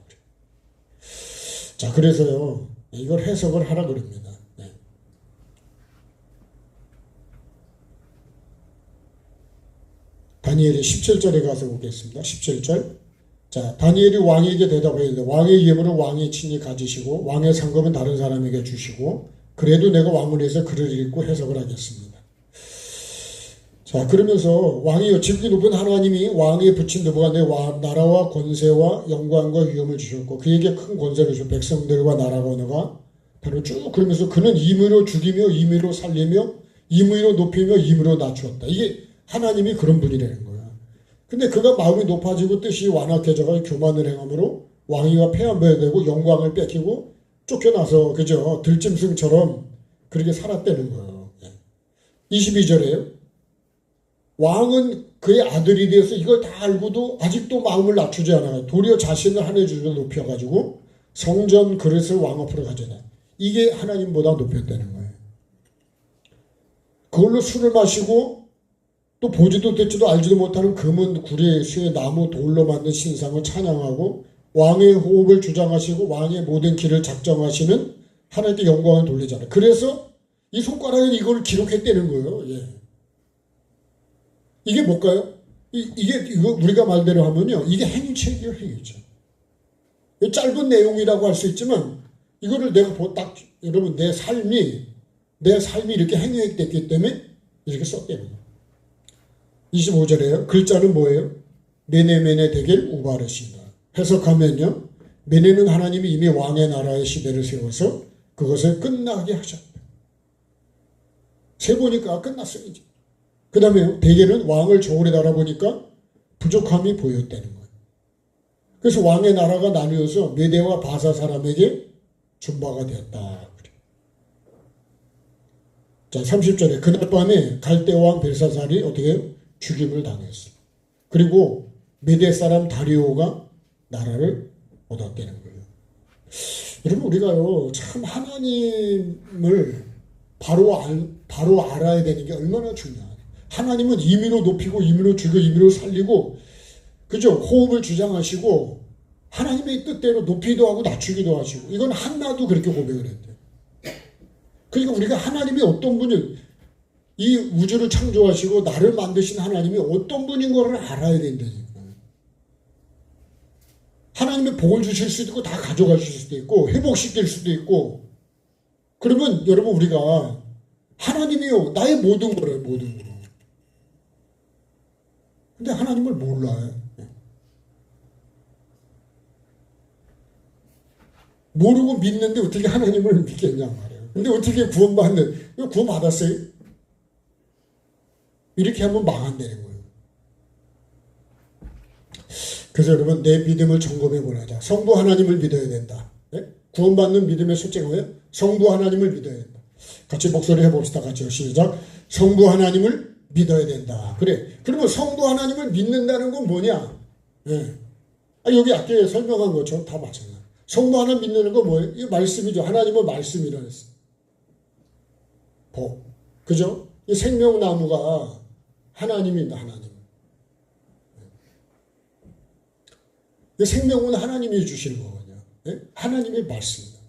자, 그래서요 이걸 해석을 하라 그럽니다. 네. 다니엘이 17절에 가서 보겠습니다. 17절. 자, 다니엘이 왕에게 대답하였는데 왕의 예물은 왕이 친히 가지시고 왕의 상급은 다른 사람에게 주시고 그래도 내가 왕문에서 글을 읽고 해석을 하겠습니다. 자, 그러면서 왕이요 지극히 높은 하나님이 왕에 붙인 느부갓네 나라와 권세와 영광과 위엄을 주셨고 그에게 큰 권세를 주셨고 백성들과 나라가 언어가 바로 쭉 그러면서 그는 임의로 죽이며 임의로 살리며 임의로 높이며 임의로 낮추었다. 이게 하나님이 그런 분이라는 거예요. 근데 그가 마음이 높아지고 뜻이 완악해져가 교만을 행함으로 왕위가 폐한배가 되고 영광을 뺏기고 쫓겨나서 그죠 들짐승처럼 그렇게 살았다는 거예요. 22절에요. 왕은 그의 아들이 되어서 이걸 다 알고도 아직도 마음을 낮추지 않아요. 도리어 자신을 하늘의 주로 높여가지고 성전 그릇을 왕 앞으로 가져다. 이게 하나님보다 높였다는 거예요. 그걸로 술을 마시고 또 보지도 듣지도 알지도 못하는 금은 구리 쇠 나무 돌로 만든 신상을 찬양하고 왕의 호흡을 주장하시고 왕의 모든 길을 작정하시는 하나님께 영광을 돌리잖아요. 그래서 이 손가락에 이걸 기록했다는 거예요. 예. 이게 뭘까요? 이거 우리가 말대로 하면요. 이게 행위책이에요, 행위책. 짧은 내용이라고 할 수 있지만 이거를 내가 딱 여러분 내 삶이 이렇게 행위됐기 때문에 이렇게 썼다는 거예요. 25절에요. 글자는 뭐예요? 메네메네 데겔 우바르시다. 해석하면요. 메네는 하나님이 이미 왕의 나라의 시대를 세워서 그것을 끝나게 하셨다. 세보니까 끝났어요. 이제. 그 다음에 데겔은 왕을 저울에 달아보니까 부족함이 보였다는 거예요. 그래서 왕의 나라가 나뉘어서 메대와 바사 사람에게 준바가 되었다. 자, 30절에 그날 밤에 갈대 왕 벨사살이 어떻게 해요? 죽임을 당했어요. 그리고 메대 사람 다리오가 나라를 얻었다는 거예요. 여러분 우리가요 참 하나님을 바로 알아야 되는 게 얼마나 중요해요. 하나님은 임의로 높이고 임의로 죽이고 임의로 살리고 그죠? 호흡을 주장하시고 하나님의 뜻대로 높이기도 하고 낮추기도 하시고 이건 한나도 그렇게 고백을 했대요. 그러니까 우리가 하나님이 어떤 분이 이 우주를 창조하시고 나를 만드신 하나님이 어떤 분인 거를 알아야 된다니까. 하나님이 복을 주실 수도 있고 다 가져가실 수도 있고 회복시킬 수도 있고 그러면 여러분 우리가 하나님이요 나의 모든 거래요. 모든 거. 근데 하나님을 몰라요. 모르고 믿는데 어떻게 하나님을 믿겠냐 말이에요. 근데 어떻게 구원받는 이거 구원받았어요? 이렇게 하면 망한다는 거예요. 그래서 여러분 내 믿음을 점검해 보라자. 성부 하나님을 믿어야 된다. 네? 구원받는 믿음의 실제가 뭐예요? 성부 하나님을 믿어야 된다. 같이 목소리 해봅시다. 같이요. 시작. 성부 하나님을 믿어야 된다. 그래. 그러면 성부 하나님을 믿는다는 건 뭐냐? 네. 여기 아까 설명한 것처럼 다 마찬가지야. 성부 하나님 믿는 건 뭐예요? 이 말씀이죠. 하나님은 말씀이라 했어. 복. 그죠? 이 생명나무가 하나님입니다. 하나님. 이 생명은 하나님이 주시는 거거든요. 네? 하나님의 말씀입니다.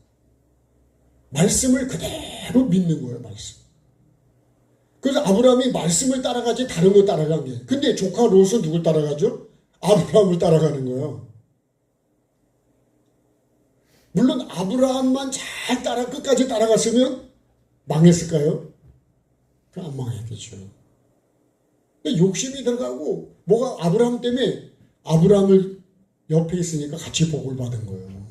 말씀을 그대로 믿는 거예요. 말씀. 그래서 아브라함이 말씀을 따라가지 다른 거 따라간 게. 근데 조카 롯은 누굴 따라가죠? 아브라함을 따라가는 거예요. 물론 아브라함만 잘 끝까지 따라갔으면 망했을까요? 그럼 안 망했겠죠. 욕심이 들어가고 뭐가 아브라함 때문에 아브라함을 옆에 있으니까 같이 복을 받은 거예요.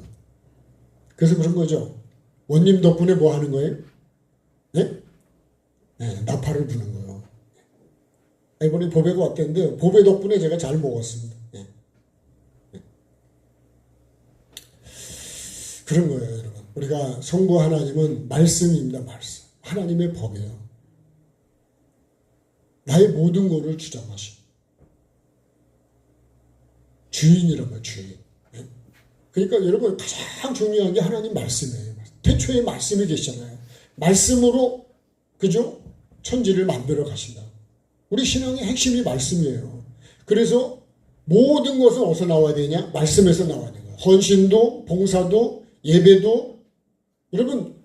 그래서 그런 거죠. 원님 덕분에 뭐 하는 거예요? 네? 네, 나팔을 부는 거예요. 이번에 보배가 왔대는데 보배 덕분에 제가 잘 먹었습니다. 네. 네. 그런 거예요, 여러분. 우리가 성부 하나님은 말씀입니다. 말씀. 하나님의 법이에요. 나의 모든 것을 주장하시고 주인이란 말이에요. 주인. 네. 그러니까 여러분 가장 중요한 게 하나님 말씀이에요. 태초에 말씀이 계시잖아요. 말씀으로 그죠? 천지를 만들어 가신다. 우리 신앙의 핵심이 말씀이에요. 그래서 모든 것은 어디서 나와야 되냐? 말씀에서 나와야 돼요. 헌신도, 봉사도, 예배도, 여러분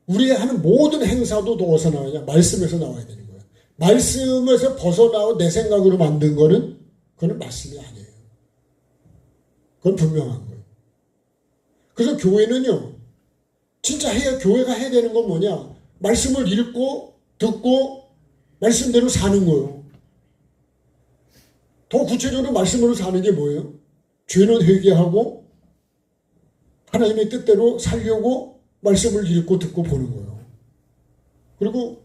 우리 하는 모든 행사도 어디서 나와야 말씀에서 나와야 되는 거예요. 말씀에서 벗어나고 내 생각으로 만든 거는 그건 말씀이 아니에요. 그건 분명한 거예요. 그래서 교회는요, 진짜 교회가 해야 되는 건 뭐냐? 말씀을 읽고 듣고 말씀대로 사는 거예요. 더 구체적으로 말씀으로 사는 게 뭐예요? 죄는 회개하고 하나님의 뜻대로 살려고 말씀을 읽고 듣고 보는 거예요. 그리고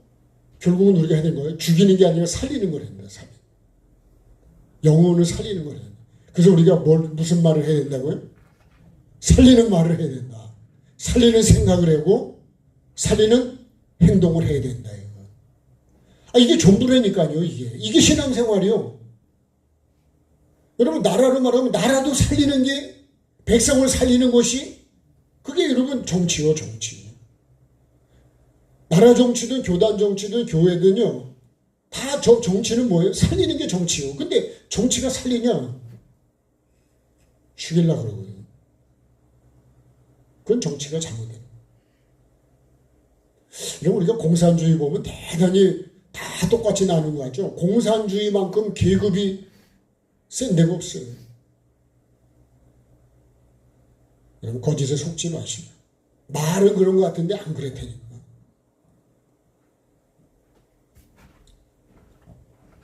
결국은 우리가 해야 되는 거예요. 죽이는 게 아니라 살리는 거랍니다. 영혼을 살리는 거랍니다. 그래서 우리가 무슨 말을 해야 된다고요? 살리는 말을 해야 된다. 살리는 생각을 하고 살리는 행동을 해야 된다. 이게 전부라니까요. 이게 신앙생활이요. 여러분 나라로 말하면 나라도 살리는 게 백성을 살리는 것이 그게 여러분 정치요. 정치. 나라 정치든 교단 정치든 교회든요. 다 정치는 뭐예요? 살리는 게 정치요. 근데 정치가 살리냐? 죽이려고 그러고요. 그건 정치가 잘못된. 이런 우리가 공산주의 보면 대단히 다 똑같이 나누는 거 같죠. 공산주의만큼 계급이 센 데가 없어요. 여러분 거짓에 속지 마시고. 말은 그런 것 같은데 안 그랬다니까.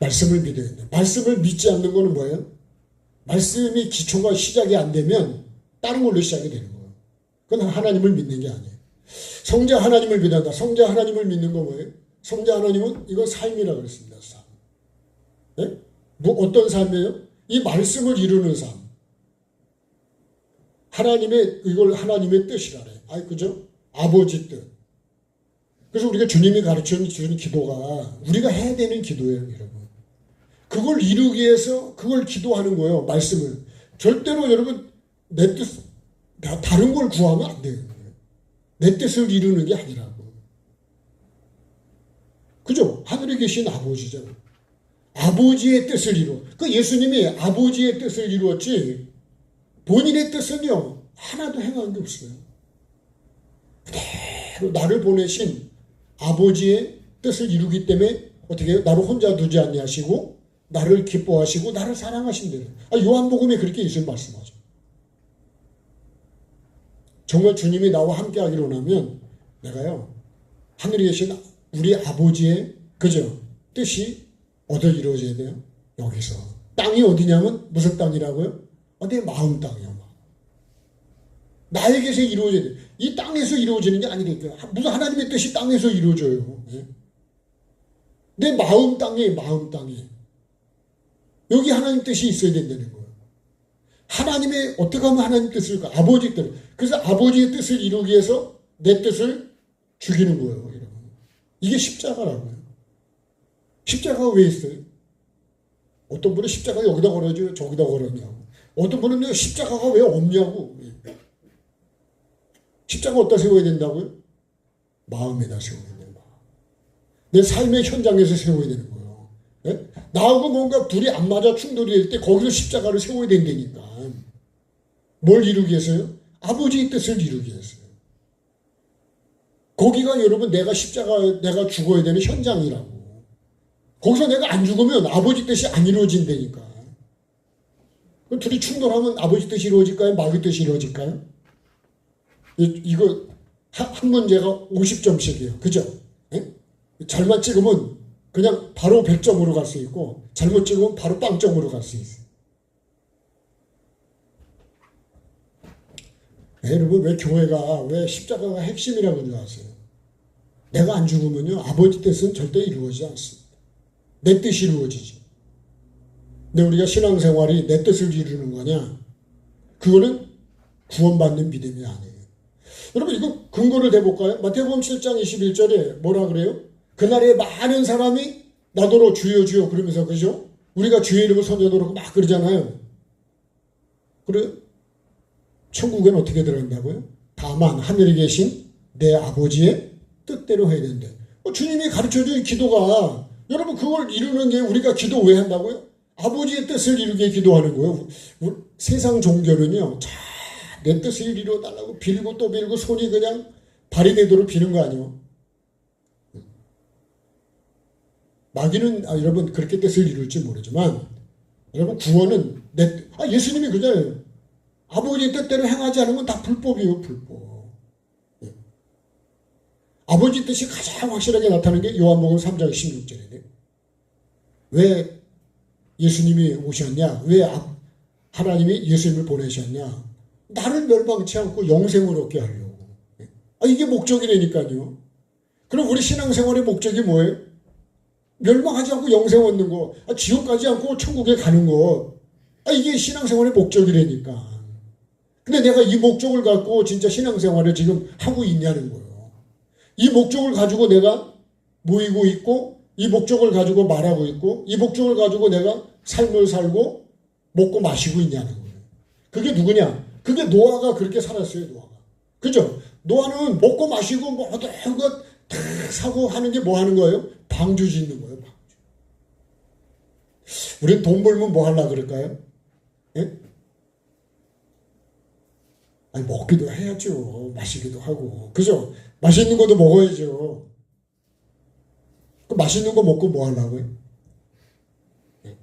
말씀을 믿어야 돼. 말씀을 믿지 않는 거는 뭐예요? 말씀이 기초가 시작이 안 되면 다른 걸로 시작이 되는 거예요. 그건 하나님을 믿는 게 아니에요. 성자 하나님을 믿는다. 성자 하나님을 믿는 거 뭐예요? 성자 하나님은 이건 삶이라고 그랬습니다. 삶. 네? 뭐 어떤 삶이에요? 이 말씀을 이루는 삶. 이걸 하나님의 뜻이라래. 그죠? 아버지 뜻. 그래서 우리가 주님이 가르쳐 주는 기도가 우리가 해야 되는 기도예요, 여러분. 그걸 이루기 위해서 그걸 기도하는 거예요, 말씀을. 절대로 여러분 내 뜻, 다른 걸 구하면 안 돼요. 내 뜻을 이루는 게 아니라고. 그죠? 하늘에 계신 아버지잖아요. 아버지의 뜻을 이루어. 그 예수님이 아버지의 뜻을 이루었지 본인의 뜻은요 하나도 행한 게 없어요. 그대로 나를 보내신 아버지의 뜻을 이루기 때문에 어떻게 해요? 나를 혼자 두지 아니하시고 나를 기뻐하시고 나를 사랑하신대요. 요한복음에 그렇게 예수님 말씀하죠. 정말 주님이 나와 함께 하기로 하면 내가요 하늘에 계신 우리 아버지의 그죠? 뜻이 어디 이루어져야 돼요? 여기서. 땅이 어디냐면 무슨 땅이라고요? 내 마음 땅이요. 나에게서 이루어져야 돼. 이 땅에서 이루어지는 게 아니니까. 무슨 하나님의 뜻이 땅에서 이루어져요. 내 마음 땅이에요. 마음 땅이. 여기 하나님 뜻이 있어야 된다는 거예요. 하나님의 어떻게 하면 하나님 뜻일까? 아버지 뜻. 그래서 아버지의 뜻을 이루기 위해서 내 뜻을 죽이는 거예요. 여러분. 이게 십자가라고요. 십자가가 왜 있어요? 어떤 분은 십자가 여기다 걸어줘요. 저기다 걸었냐고. 어떤 분은 십자가가 왜 없냐고. 십자가 어디다 세워야 된다고요? 마음에다 세워야 돼요. 내 삶의 현장에서 세워야 되는 거예요. 네? 나하고 뭔가 둘이 안 맞아 충돌이 될 때 거기서 십자가를 세워야 된다니까. 뭘 이루기 위해서요? 아버지의 뜻을 이루기 위해서요. 거기가 여러분 내가 죽어야 되는 현장이라고. 거기서 내가 안 죽으면 아버지 뜻이 안 이루어진다니까. 둘이 충돌하면 아버지 뜻이 이루어질까요? 마귀 뜻이 이루어질까요? 이거 한 문제가 50점씩이에요. 그죠? 네? 잘만 찍으면 그냥 바로 100점으로 갈 수 있고 잘못 찍으면 바로 빵점으로 갈 수 있어요. 여러분, 왜 교회가, 왜 십자가가 핵심이라고 줄 아세요? 내가 안 죽으면요, 아버지 뜻은 절대 이루어지지 않습니다. 내 뜻이 이루어지지. 근데 우리가 신앙생활이 내 뜻을 이루는 거냐? 그거는 구원받는 믿음이 아니에요. 여러분, 이거 근거를 대볼까요? 마태복음 7장 21절에 뭐라 그래요? 그날에 많은 사람이 나더러 주여 주여 그러면서, 그죠? 우리가 주의 이름을 선전하고 막 그러잖아요. 그래? 천국엔 어떻게 들어간다고요? 다만 하늘에 계신 내 아버지의 뜻대로 해야 되는데, 주님이 가르쳐준 기도가, 여러분, 그걸 이루는 게 우리가 기도 왜 한다고요? 아버지의 뜻을 이루게 기도하는 거예요. 세상 종교는요, 내 뜻을 이루어달라고 빌고 또 빌고 손이 그냥 발이 되도록 비는 거 아니에요? 마귀는 여러분 그렇게 뜻을 이룰지 모르지만, 여러분 구원은 예수님이 그잖아요. 아버지의 뜻대로 행하지 않으면 다 불법이에요. 불법. 예. 아버지 뜻이 가장 확실하게 나타나는 게 요한복음 3장 16절이에요. 왜 예수님이 오셨냐? 왜 하나님이 예수님을 보내셨냐? 나를 멸망치 않고 영생을 얻게 하려고. 이게 목적이라니까요. 그럼 우리 신앙생활의 목적이 뭐예요? 멸망하지 않고 영생 얻는 거, 지옥 가지 않고 천국에 가는 거. 이게 신앙생활의 목적이라니까. 근데 내가 이 목적을 갖고 진짜 신앙생활을 지금 하고 있냐는 거예요. 이 목적을 가지고 내가 모이고 있고, 이 목적을 가지고 말하고 있고, 이 목적을 가지고 내가 삶을 살고 먹고 마시고 있냐는 거예요. 그게 누구냐? 그게 노아가 그렇게 살았어요. 노아가. 그죠? 노아는 먹고 마시고 뭐 어떤 것 다 사고 하는 게 뭐 하는 거예요? 방주 짓는 거예요. 방주. 우린 돈 벌면 뭐 하려고 그럴까요? 예? 먹기도 해야죠. 마시기도 하고. 그죠? 맛있는 것도 먹어야죠. 그 맛있는 거 먹고 뭐 하려고요? 예.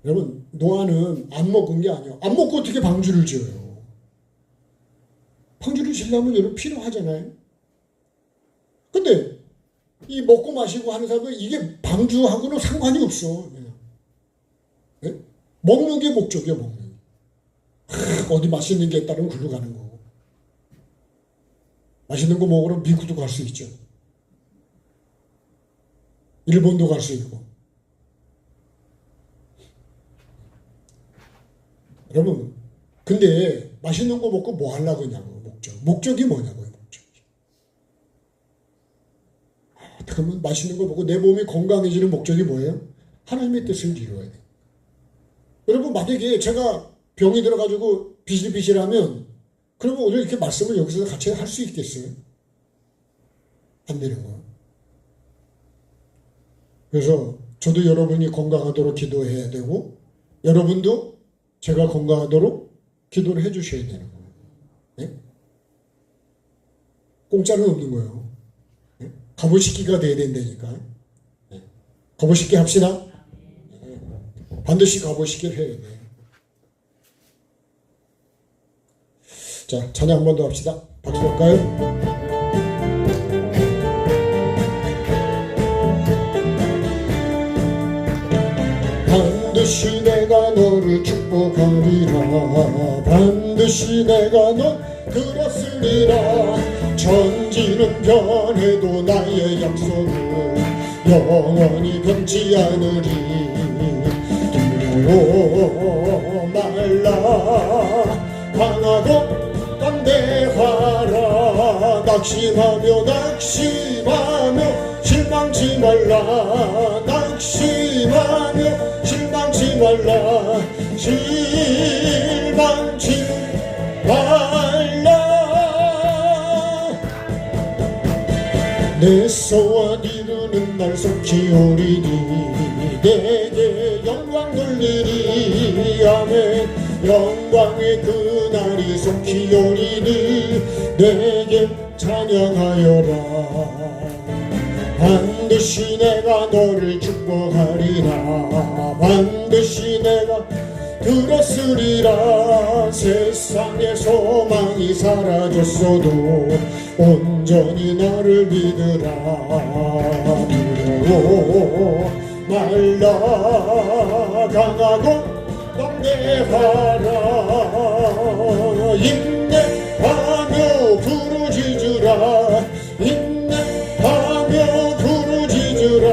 여러분, 노아는 안 먹은 게 아니에요. 안 먹고 어떻게 방주를 지어요? 방주를 지려면 여러분 필요하잖아요. 근데 이 먹고 마시고 하는 사람은 이게 방주하고는 상관이 없어. 네? 먹는 게 목적이야. 먹는 게. 어디 맛있는 게 있다면 글로 가는 거고. 맛있는 거 먹으러 미국도 갈 수 있죠. 일본도 갈 수 있고. 여러분, 근데 맛있는 거 먹고 뭐 하려고 하냐고. 목적이 뭐냐고요. 그러면 맛있는 거 먹고 내 몸이 건강해지는 목적이 뭐예요? 하나님의 뜻을 이루어야 돼요. 여러분, 만약에 제가 병이 들어가지고 비실비실하면, 그러면 오늘 이렇게 말씀을 여기서 같이 할 수 있겠어요? 안 되는 거예요. 그래서 저도 여러분이 건강하도록 기도해야 되고, 여러분도 제가 건강하도록 기도를 해 주셔야 되는 거예요. 네? 공짜는 없는 거예요. 거부시키가 돼야 된다니까. 거부시키 합시다. 반드시 거부시키를 해야 돼. 자, 찬양 한 번 더 합시다. 박수 볼까요? 반드시 내가 너를 축복하리라. 반드시 내가 너 들었으리라. 천지는 변해도 나의 약속은 영원히 변치 않으리. 두려워 말라. 강하고 담대하라. 낙심하며 실망치 말라. 낙심하며 실망치 말라. 실망치 말라. 내 소원 이루는 날 속히 오리니. 내게 영광 돌리리. 아멘. 영광의 그날이 속히 오리니. 내게 찬양하여라. 반드시 내가 너를 축복하리라. 반드시 내가 들었으리라. 세상의 소망이 사라졌어도 온전히 나를 믿으라. 두려워 말라. 강하고 담대하라. 인내하며 부르짖으라 인내하며 부르짖으라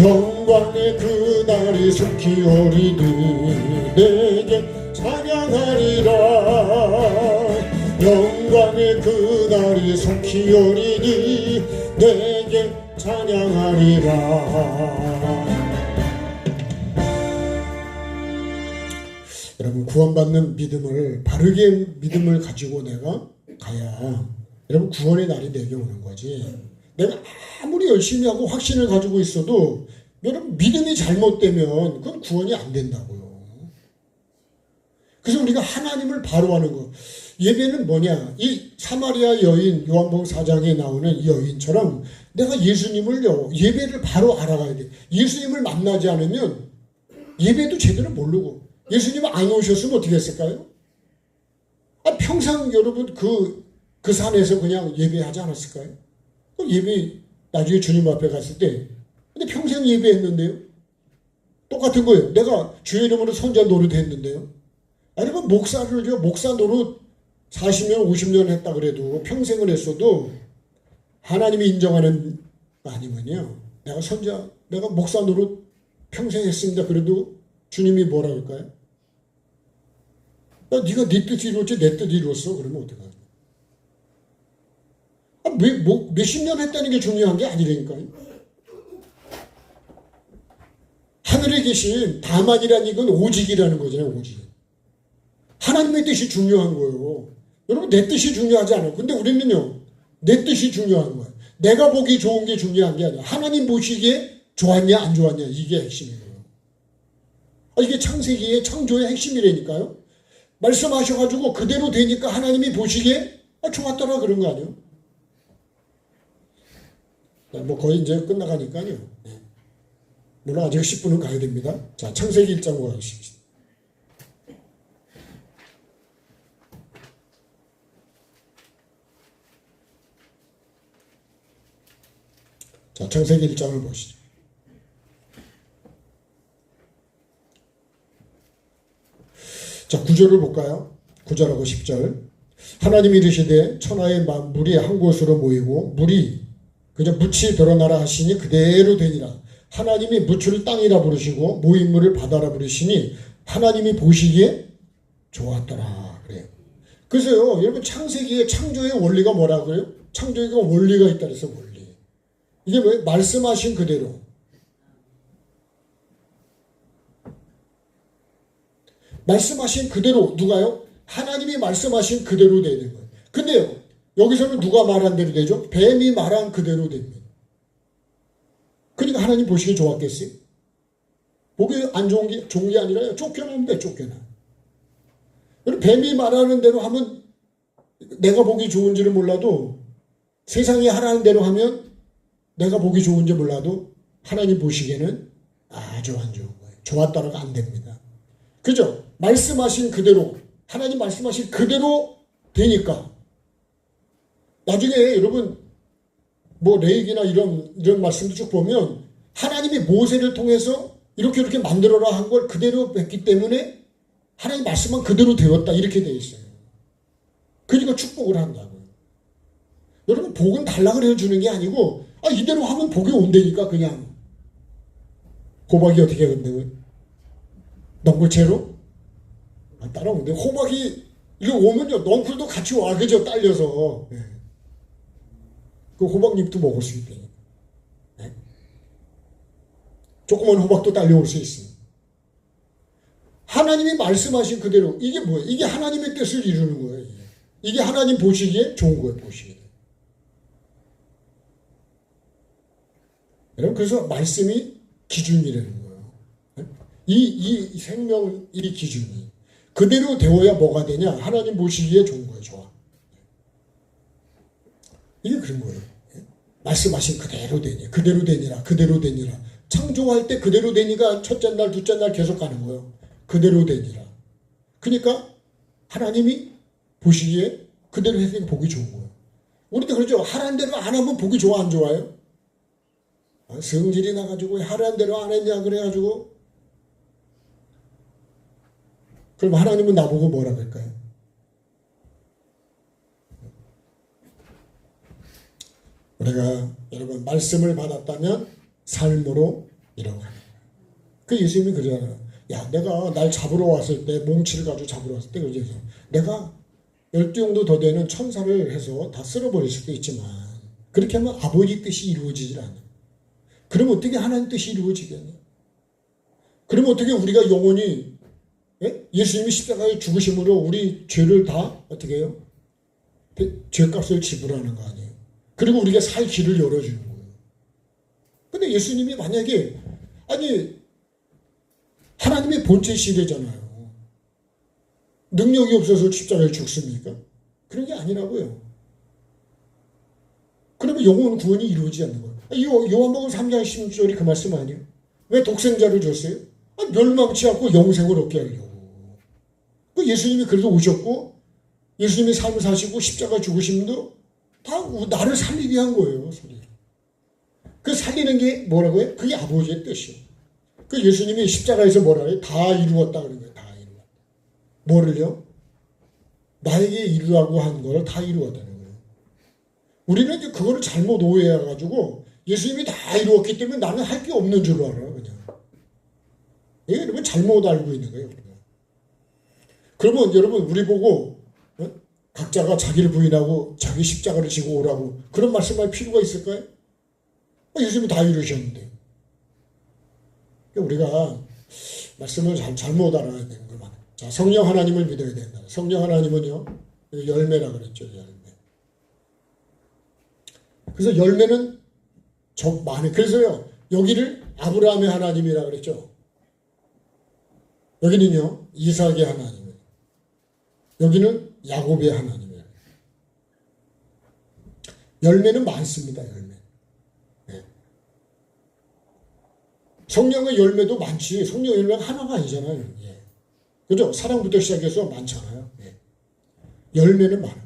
영광의 그날이 속히 오리니 내게 찬양하리라 영광의 그날이 속히 오리니 내게 찬양하리라. 여러분 구원받는 믿음을 바르게 믿음을 가지고 내가 가야 여러분 구원의 날이 내게 오는 거지. 내가 아무리 열심히 하고 확신을 가지고 있어도 여러분 믿음이 잘못되면 그건 구원이 안 된다고요. 그래서 우리가 하나님을 바로 하는 거. 예배는 뭐냐? 이 사마리아 여인 요한복음 4장에 나오는 이 여인처럼 내가 예수님을요 예배를 바로 알아가야 돼. 예수님을 만나지 않으면 예배도 제대로 모르고 예수님 안 오셨으면 어떻게 했을까요? 평생 여러분 그 산에서 그냥 예배하지 않았을까요? 예배 나중에 주님 앞에 갔을 때 근데 평생 예배했는데요. 똑같은 거예요. 내가 주의 이름으로 선자 노릇했는데요. 여러분 목사 노릇 40년 50년 했다 그래도 평생을 했어도 하나님이 인정하는 아니면요. 내가 목사 노릇 평생 했습니다. 그래도 주님이 뭐라 할까요? 네가 네 뜻이 이루었지 내 뜻이 이루었어. 그러면 어떡하냐. 몇십 년 했다는 게 중요한 게 아니라니까요. 하늘에 계신 다만이라는 이건 오직이라는 거잖아요. 오직. 하나님의 뜻이 중요한 거예요. 여러분 내 뜻이 중요하지 않아요. 근데 우리는요. 내 뜻이 중요한 거예요. 내가 보기 좋은 게 중요한 게 아니야. 하나님 보시기에 좋았냐 안 좋았냐 이게 핵심이에요. 이게 창세기의 창조의 핵심이라니까요. 말씀하셔가지고 그대로 되니까 하나님이 보시기에 좋았더라 그런 거 아니에요. 뭐 거의 이제 끝나가니까요. 물론 아직 10분은 가야 됩니다. 자, 창세기 1장으로 가겠습니다. 자, 창세기 1장을 보시죠. 자, 9절을 볼까요? 9절하고 10절. 하나님이 이르시되 천하의 만물이 한 곳으로 모이고 물이 그저 묻이 드러나라 하시니 그대로 되니라. 하나님이 묻을 땅이라 부르시고 모인 물을 바다라 부르시니 하나님이 보시기에 좋았더라. 그래요. 그래서요, 여러분 창세기의 창조의 원리가 뭐라고요? 창조의 원리가 있다 그래서 원리. 이게 뭐예요? 말씀하신 그대로. 말씀하신 그대로 누가요? 하나님이 말씀하신 그대로 되는 거예요. 근데요, 여기서는 누가 말한 대로 되죠? 뱀이 말한 그대로 됩니다. 그러니까 하나님 보시기 좋았겠어요? 보기 안 좋은 게 아니라요. 쫓겨나면 돼, 쫓겨나. 뱀이 말하는 대로 하면 내가 보기 좋은지를 몰라도 세상이 하라는 대로 하면 내가 보기 좋은지 몰라도 하나님 보시기에는 아주 안 좋은 거예요. 좋았다라가 안 됩니다. 그죠? 말씀하신 그대로, 하나님 말씀하신 그대로 되니까 나중에 여러분 뭐 레이기나 이런 말씀도 쭉 보면 하나님이 모세를 통해서 이렇게 만들어라 한 걸 그대로 뵙기 때문에 하나님 말씀만 그대로 되었다 이렇게 돼 있어요. 그러니까 축복을 한다고요. 여러분 복은 달라고 해주는 게 아니고 이대로 하면 복이 온다니까 그냥. 호박이 어떻게 근데 넝굴채로 따라오는데 호박이 이거 오면요 넝쿨도 같이 와 그죠 딸려서. 네. 그 호박잎도 먹을 수 있다니까. 네? 조그만 호박도 딸려올 수 있습니다. 하나님이 말씀하신 그대로 이게 뭐예요? 이게 하나님의 뜻을 이루는 거예요. 이게 하나님 보시기에 좋은 거예요. 보시기에. 여러분 그래서 말씀이 기준이라는 거예요. 네? 이 생명 이 기준이 그대로 되어야 뭐가 되냐? 하나님 보시기에 좋은 거예요. 좋아. 이게 그런 거예요. 말씀하신 그대로 되니, 그대로 되니라, 그대로 되니라. 창조할 때 그대로 되니까 첫째 날, 둘째 날 계속 가는 거예요. 그대로 되니라. 그러니까 하나님이 보시기에 그대로 했으니 보기 좋은 거예요. 우리도 그러죠. 하라는 대로 안 하면 보기 좋아, 안 좋아요? 성질이 나가지고 하라는 대로 안 했냐 그래가지고 그럼 하나님은 나보고 뭐라 그럴까요? 우리가 여러분 말씀을 받았다면 삶으로 이라고 하는 거예요. 그 예수님이 그러잖아요. 야, 내가 날 잡으러 왔을 때 몽치를 가지고 잡으러 왔을 때 그러죠. 내가 12용도 더 되는 천사를 해서 다 쓸어버릴 수도 있지만 그렇게 하면 아버지 뜻이 이루어지질 않아요. 그럼 어떻게 하나님 뜻이 이루어지겠냐? 그럼 어떻게 우리가 영원히 예수님이 십자가에 죽으심으로 우리 죄를 다 어떻게 해요? 죄값을 지불하는 거 아니에요? 그리고 우리가 살 길을 열어주는 거예요. 근데 예수님이 만약에 아니 하나님의 본체 시대잖아요. 능력이 없어서 십자가에 죽습니까? 그런 게 아니라고요. 그러면 영혼 구원이 이루어지지 않는 거예요. 요한복음 3장 16절이 그 말씀 아니에요? 왜 독생자를 줬어요? 멸망치 않고 영생을 얻게 하려고. 그 예수님이 그래도 오셨고 예수님이 삶을 사시고 십자가 죽으심도 다 나를 살리게 한 거예요. 그 살리는 게 뭐라고요? 그게 아버지의 뜻이에요. 그 예수님이 십자가에서 뭐라 해요? 다 이루었다 그런 거예요. 다 이루었다. 뭐를요? 나에게 이루라고 한 거를 다 이루었다는 거예요. 우리는 이제 그거를 잘못 오해해가지고 예수님이 다 이루었기 때문에 나는 할 게 없는 줄 알아. 그냥. 이게 여러분 잘못 알고 있는 거예요. 우리가. 그러면 여러분 우리 보고 각자가 자기를 부인하고 자기 십자가를 지고 오라고 그런 말씀할 필요가 있을까요? 예수님이 다 이루셨는데. 우리가 말씀을 잘못 알아야 되는 거만. 자, 성령 하나님을 믿어야 된다. 성령 하나님은요, 열매라 그랬죠, 열매. 그래서 열매는 많이. 그래서요, 여기를 아브라함의 하나님이라 그랬죠. 여기는요, 이삭의 하나님. 여기는 야곱의 하나님이에요. 열매는 많습니다, 열매. 네. 성령의 열매도 많지. 성령 열매가 하나가 아니잖아요. 예. 그죠? 사랑부터 시작해서 많잖아요. 예. 열매는 많아요.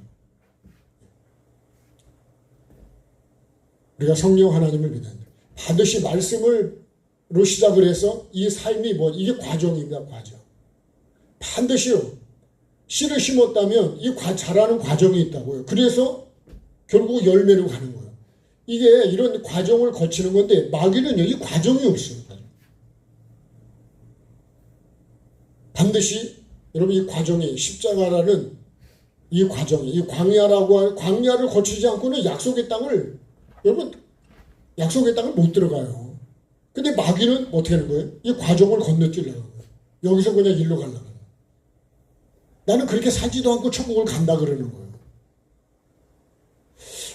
우리가 성령 하나님을 믿어야 돼요. 반드시 말씀으로 시작을 해서 이 삶이 이게 과정입니다, 과정. 반드시요. 씨를 심었다면 이 자라는 과정이 있다고요. 그래서 결국 열매로 가는 거예요. 이게 이런 과정을 거치는 건데 마귀는 여기 과정이 없어요. 반드시 여러분 이 과정이 십자가라는 이 과정이 이 광야를 거치지 않고는 약속의 땅을 여러분 약속의 땅을 못 들어가요. 근데 마귀는 어떻게 하는 거예요? 이 과정을 건너뛰려고 하는 거예요. 여기서 그냥 일로 가려고 해요. 나는 그렇게 살지도 않고 천국을 간다 그러는 거예요.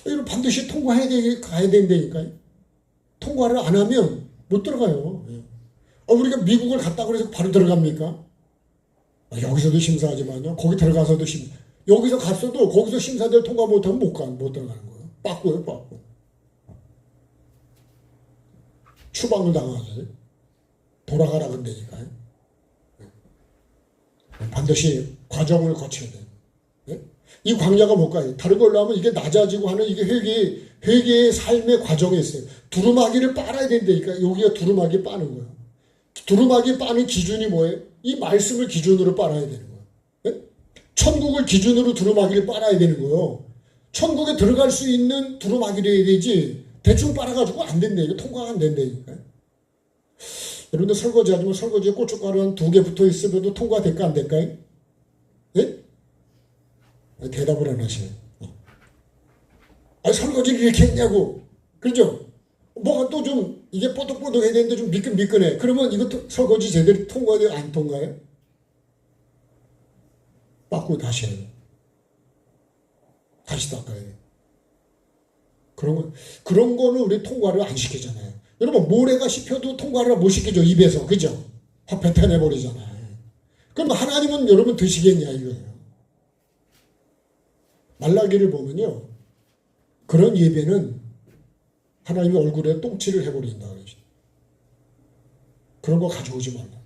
여러분 반드시 가야 된다니까요. 통과를 안 하면 못 들어가요. 우리가 미국을 갔다 그래서 바로 들어갑니까? 여기서도 심사하지만요. 거기 들어가서도 여기서 갔어도 거기서 심사들 통과 못하면 못 들어가는 거예요. 빠꾸예요, 빠꾸. 추방을 당하죠. 돌아가라 그런다니까요. 반드시 과정을 거쳐야 돼요. 네? 이 광야가 뭘까요? 다른 걸로 하면 이게 낮아지고 하는 이게 회개의 삶의 과정에 있어요. 두루마기를 빨아야 된다니까. 여기가 두루마기 빠는 거예요. 두루마기 빠는 기준이 뭐예요? 이 말씀을 기준으로 빨아야 되는 거예요. 네? 천국을 기준으로 두루마기를 빨아야 되는 거예요. 천국에 들어갈 수 있는 두루마기를 해야 되지 대충 빨아가지고 안 된다니까. 통과가 안 된다니까. 여러분들 설거지 하지만 설거지에 고춧가루 한 2개 붙어 있으면 통과될까 안 될까요? 예? 대답을 안 하시네. 설거지를 이렇게 했냐고. 그렇죠? 뭐가 또 좀 이게 뽀득뽀득해야 되는데 좀 미끈미끈해. 그러면 이것도 설거지 제대로 통과돼요? 안 통과해요? 빠꾸 다시 해요. 다시 닦아야 돼요. 그런 거는 우리 통과를 안 시키잖아요. 여러분 모래가 씹혀도 통과를 못 시키죠. 입에서. 그죠? 확 뱉어내버리잖아요. 그럼 하나님은 여러분 드시겠냐 이거예요. 말라기를 보면요. 그런 예배는 하나님의 얼굴에 똥칠을 해버린다 그러죠. 그런 거 가져오지 말라.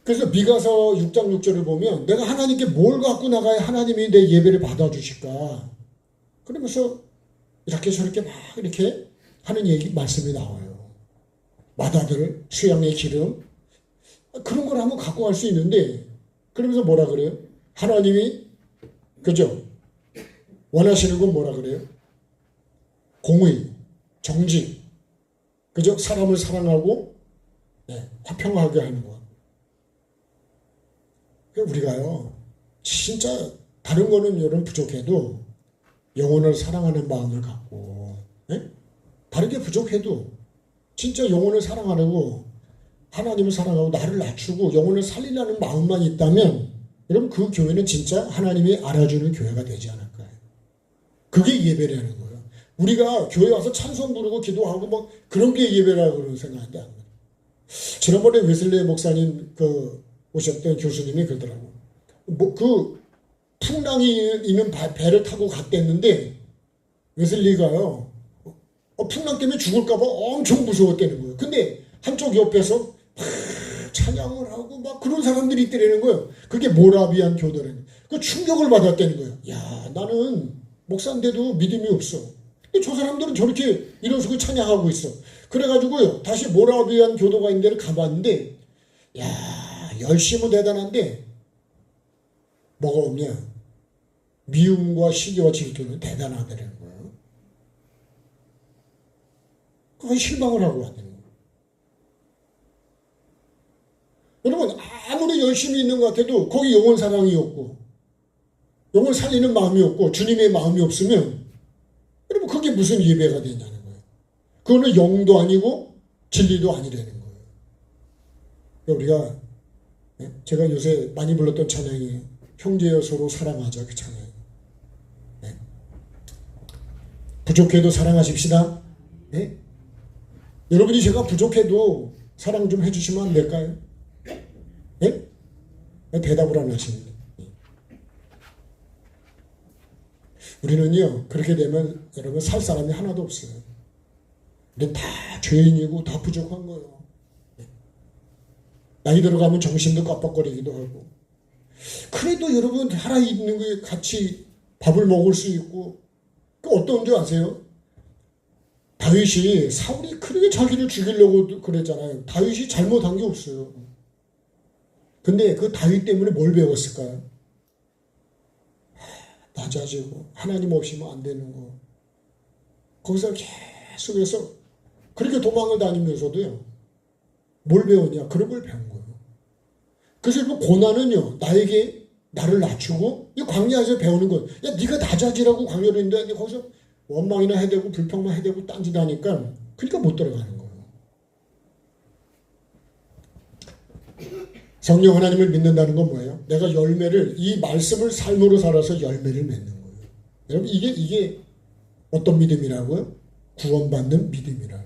그래서 미가서 6장 6절을 보면 내가 하나님께 뭘 갖고 나가야 하나님이 내 예배를 받아주실까? 그러면서 이렇게 저렇게 막 이렇게 하는 얘기 말씀이 나와요. 맏아들 수양의 기름 그런 걸 한번 갖고 갈 수 있는데 그러면서 뭐라 그래요? 하나님이 그죠? 원하시는 건 뭐라 그래요? 공의, 정직, 그죠? 사람을 사랑하고 화평하게 하는 것. 우리가요 진짜 다른 거는 여러분 부족해도 영혼을 사랑하는 마음을 갖고 다른 게 부족해도 진짜 영혼을 사랑하려고 하나님을 사랑하고 나를 낮추고 영혼을 살리려는 마음만 있다면 여러분 그 교회는 진짜 하나님이 알아주는 교회가 되지 않을까요? 그게 예배라는 거예요. 우리가 교회 와서 찬송 부르고 기도하고 뭐 그런 게 예배라고 그런 생각하는데 안 그래요. 지난번에 웨슬리 목사님 오셨던 교수님이 그러더라고. 그 풍랑이 있는 배를 타고 갔댔는데 웨슬리가요 풍랑 때문에 죽을까봐 엄청 무서웠다는 거예요. 근데 한쪽 옆에서 찬양을 하고 막 그런 사람들이 있더라는 거예요. 그게 모라비안 교도라는 거예요. 그 충격을 받았다는 거예요. 야, 나는 목사인데도 믿음이 없어. 근데 저 사람들은 저렇게 이런 식으로 찬양하고 있어. 그래가지고요 다시 모라비안 교도가 있는 데를 가봤는데 야, 열심은 대단한데 뭐가 없냐? 미움과 시기와 질투는 대단하다는 거예요. 그건 실망을 하고 왔다는 거예요. 여러분 아무리 열심히 있는 것 같아도 거기 영혼 사랑이 없고 영혼 살리는 마음이 없고 주님의 마음이 없으면 여러분 그게 무슨 예배가 되냐는 거예요. 그거는 영도 아니고 진리도 아니라는 거예요. 우리가 제가 요새 많이 불렀던 찬양이 형제여 서로 사랑하자 그 찬양. 부족해도 사랑하십시다. 여러분이 제가 부족해도 사랑 좀 해주시면 안 될까요? 대답을 안 하십니다. 우리는요 그렇게 되면 여러분 살 사람이 하나도 없어요. 근데 다 죄인이고 다 부족한 거예요. 나이 들어가면 정신도 깜빡거리기도 하고 그래도 여러분 살아있는 게 같이 밥을 먹을 수 있고 그 어떤 줄 아세요? 다윗이 사울이 그렇게 자기를 죽이려고 그랬잖아요. 다윗이 잘못한 게 없어요. 근데 그 다윗 때문에 뭘 배웠을까요? 낮아지고 하나님 없이면 안 되는 거. 거기서 계속해서 그렇게 도망을 다니면서도요. 뭘 배웠냐? 그런 걸 배운 거예요. 그래서 그 고난은요. 나를 낮추고 이 광야에서 배우는 건 야 네가 낮아지라고 광야를 했는데 거기서 원망이나 해대고 불평만 해대고 딴짓하니까 그러니까 못 들어가는 거예요. 성령 하나님을 믿는다는 건 뭐예요? 내가 이 말씀을 삶으로 살아서 열매를 맺는 거예요. 여러분 이게 어떤 믿음이라고요? 구원받는 믿음이라는.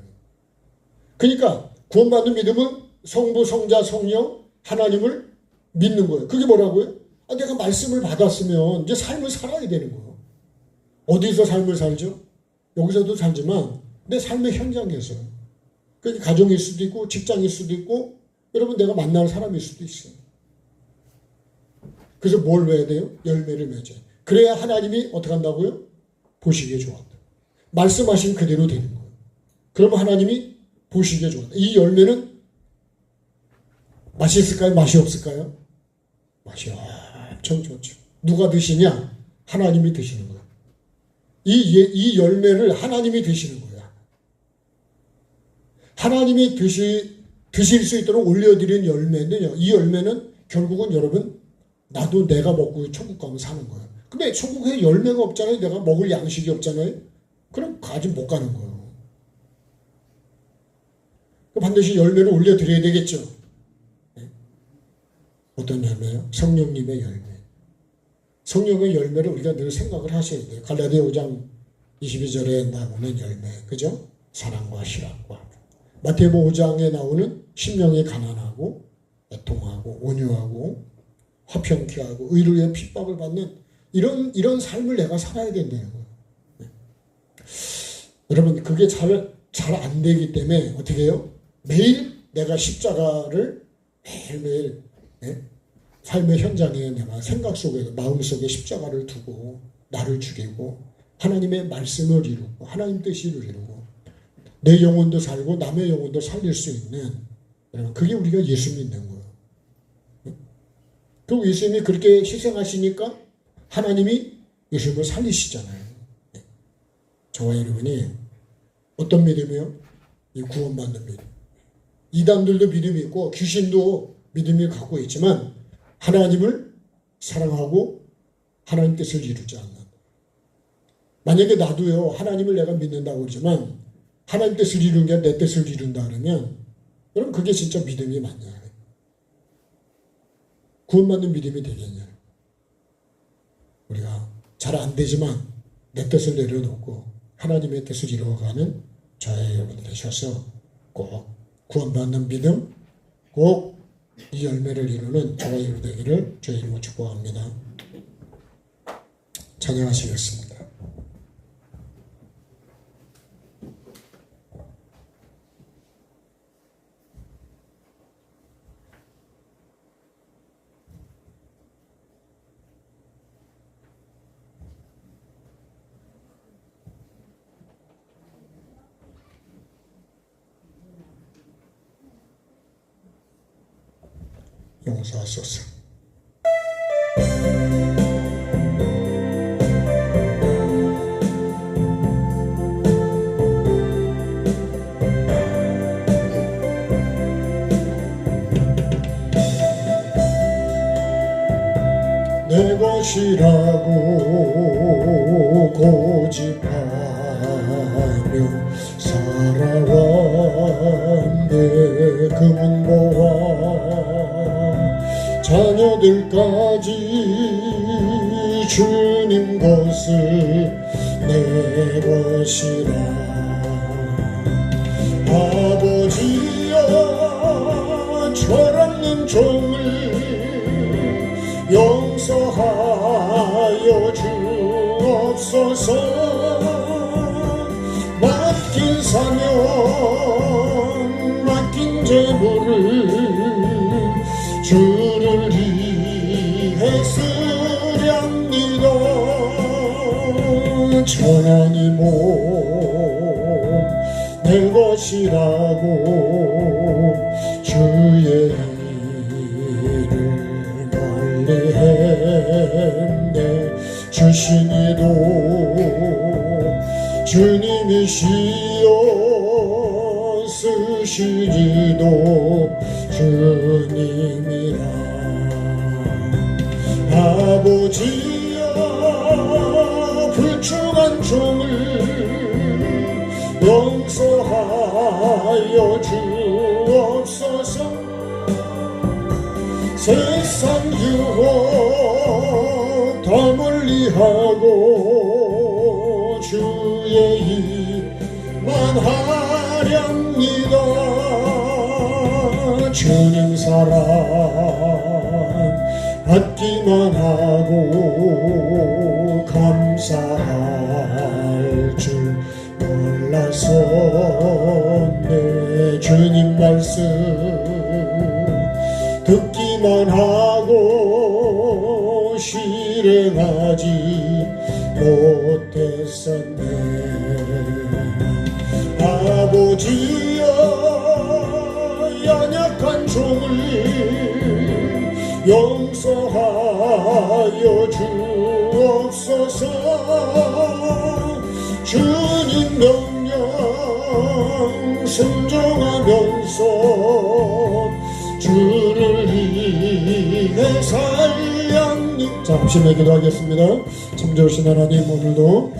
그러니까 구원받는 믿음은 성부, 성자, 성령 하나님을 믿는 거예요. 그게 뭐라고요? 내가 말씀을 받았으면 이제 삶을 살아야 되는 거예요. 어디서 삶을 살죠? 여기서도 살지만 내 삶의 현장에서. 그게 가정일 수도 있고 직장일 수도 있고 여러분 내가 만날 사람일 수도 있어요. 그래서 뭘 해야 돼요? 열매를 맺어요. 그래야 하나님이 어떻게 한다고요? 보시기에 좋았다. 말씀하신 그대로 되는 거예요. 그러면 하나님이 보시기에 좋았다. 이 열매는 맛이 있을까요? 맛이 없을까요? 맛이 엄청 좋죠. 누가 드시냐? 하나님이 드시는 거예요. 이 열매를 하나님이 드시는 거예요. 하나님이 드실 수 있도록 올려드린 열매는요. 이 열매는 결국은 여러분 나도 내가 먹고 천국 가면 사는 거예요. 근데 천국에 열매가 없잖아요. 내가 먹을 양식이 없잖아요. 그럼 아직 못 가는 거예요. 반드시 열매를 올려드려야 되겠죠. 어떤 열매요? 성령님의 열매. 성령의 열매를 우리가 늘 생각을 하셔야 돼요. 갈라디아 5장 22절에 나오는 열매. 그죠? 사랑과 희락과. 마태복음 5장에 나오는 심령이 가난하고 애통하고 온유하고 화평케 하고 의를 위해 핍박을 받는 이런 삶을 내가 살아야 된다는 거예요. 여러분 그게 잘 안 되기 때문에 어떻게 해요? 매일 내가 십자가를 매일매일 삶의 현장에 내가 생각 속에 마음 속에 십자가를 두고 나를 죽이고 하나님의 말씀을 이루고 하나님 뜻을 이루고 내 영혼도 살고 남의 영혼도 살릴 수 있는, 여러분, 그게 우리가 예수 믿는 거예요. 그 예수님이 그렇게 희생하시니까 하나님이 예수님을 살리시잖아요. 저와 여러분이 어떤 믿음이요? 이 구원받는 믿음. 이단들도 믿음이 있고 귀신도 믿음을 갖고 있지만 하나님을 사랑하고 하나님 뜻을 이루지 않는. 만약에 나도요, 하나님을 내가 믿는다고 그러지만 하나님 뜻을 이루는 게 내 뜻을 이룬다 그러면 여러분, 그게 진짜 믿음이 맞냐? 구원받는 믿음이 되겠냐? 우리가 잘 안 되지만 내 뜻을 내려놓고 하나님의 뜻을 이루어가는 저의 여러분 되셔서 꼭 구원받는 믿음, 꼭 이 열매를 이루는 저와 여러분 되기를 주의 이름으로 축복합니다. 찬양하시겠습니다. 용서하소서. 내 것이라고 고집하며 살아왔네. 금은 보화 자녀들까지 주님 것을 내 것이라. 아버지여, 철없는 종을 용서하여 주옵소서. 맡긴 사명, 맡긴 제물을 주를 위해 쓰렵니다. 천하니 몸 내 것이라고 주의 일을 멀리했네. 주시니도 주님이시여, 쓰시니도 주님이라. 아버지여, 불충한 종을 용서하여 주옵소서. 세상 유혹 더 멀리하고 주의 일만 하렵니다. 주님 사랑 받기만 하고 감사할 줄 몰랐었네. 주님 말씀 듣기만 하고 실행하지 못했었네. 아버지여, 연약한 종을 용서하여 주옵소서. 주님 명령 순종하면서 주를 위해 살렵니다. 잠시 기도하겠습니다. 참 좋으신 하나님, 오늘도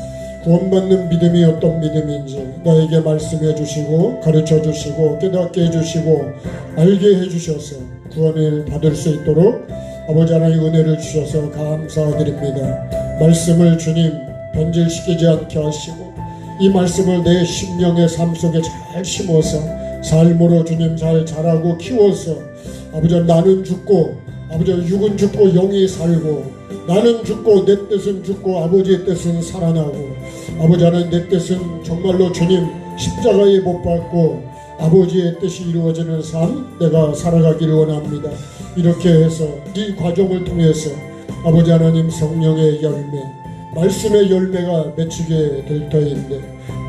구원받는 믿음이 어떤 믿음인지 나에게 말씀해 주시고 가르쳐 주시고 깨닫게 해 주시고 알게 해 주셔서 구원을 받을 수 있도록 아버지 하나님 은혜를 주셔서 감사드립니다. 말씀을 주님 변질시키지 않게 하시고 이 말씀을 내 심령의 삶 속에 잘 심어서 삶으로 주님 잘 자라고 키워서 아버지, 나는 죽고 아버지 육은 죽고 영이 살고, 나는 죽고 내 뜻은 죽고 아버지의 뜻은 살아나고, 아버지 하나님 내 뜻은 정말로 주님 십자가에 못 박고 아버지의 뜻이 이루어지는 삶 내가 살아가기를 원합니다. 이렇게 해서 이 과정을 통해서 아버지 하나님 성령의 열매, 말씀의 열매가 맺히게 될 터인데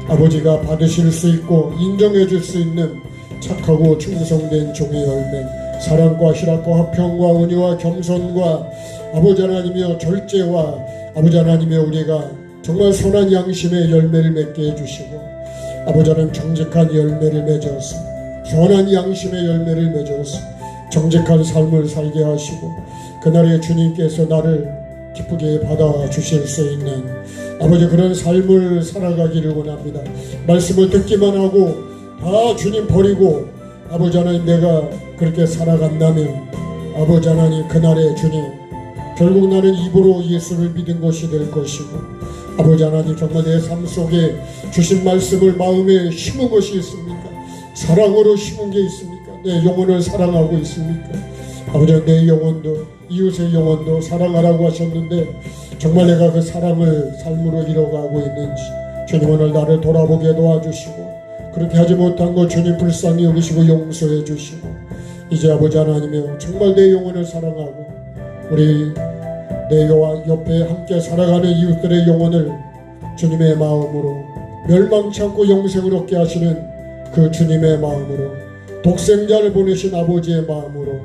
아버지가 받으실 수 있고 인정해 줄 수 있는 착하고 충성된 종의 열매, 사랑과 희락과 화평과 은혜와 겸손과 아버지 하나님이여 절제와 아버지 하나님이여 우리가 정말 선한 양심의 열매를 맺게 해주시고 아버지 하나님 정직한 열매를 맺어서 선한 양심의 열매를 맺어서 정직한 삶을 살게 하시고 그날에 주님께서 나를 기쁘게 받아주실 수 있는 아버지 그런 삶을 살아가기를 원합니다. 말씀을 듣기만 하고 다 주님 버리고 아버지 하나님 내가 그렇게 살아간다면 아버지 하나님 그날에 주님 결국 나는 입으로 예수를 믿은 것이 될 것이고 아버지 하나님 정말 내 삶 속에 주신 말씀을 마음에 심은 것이 있습니까? 사랑으로 심은 게 있습니까? 내 영혼을 사랑하고 있습니까? 아버지 내 영혼도 이웃의 영혼도 사랑하라고 하셨는데 정말 내가 그 사랑을 삶으로 이뤄가고 있는지 주님 오늘 나를 돌아보게 도와주시고 그렇게 하지 못한 것 주님 불쌍히 여기시고 용서해 주시고 이제 아버지 하나님이여 정말 내 영혼을 사랑하고 우리 내 옆에 함께 살아가는 이웃들의 영혼을 주님의 마음으로 멸망치 않고 영생을 얻게 하시는 그 주님의 마음으로 독생자를 보내신 아버지의 마음으로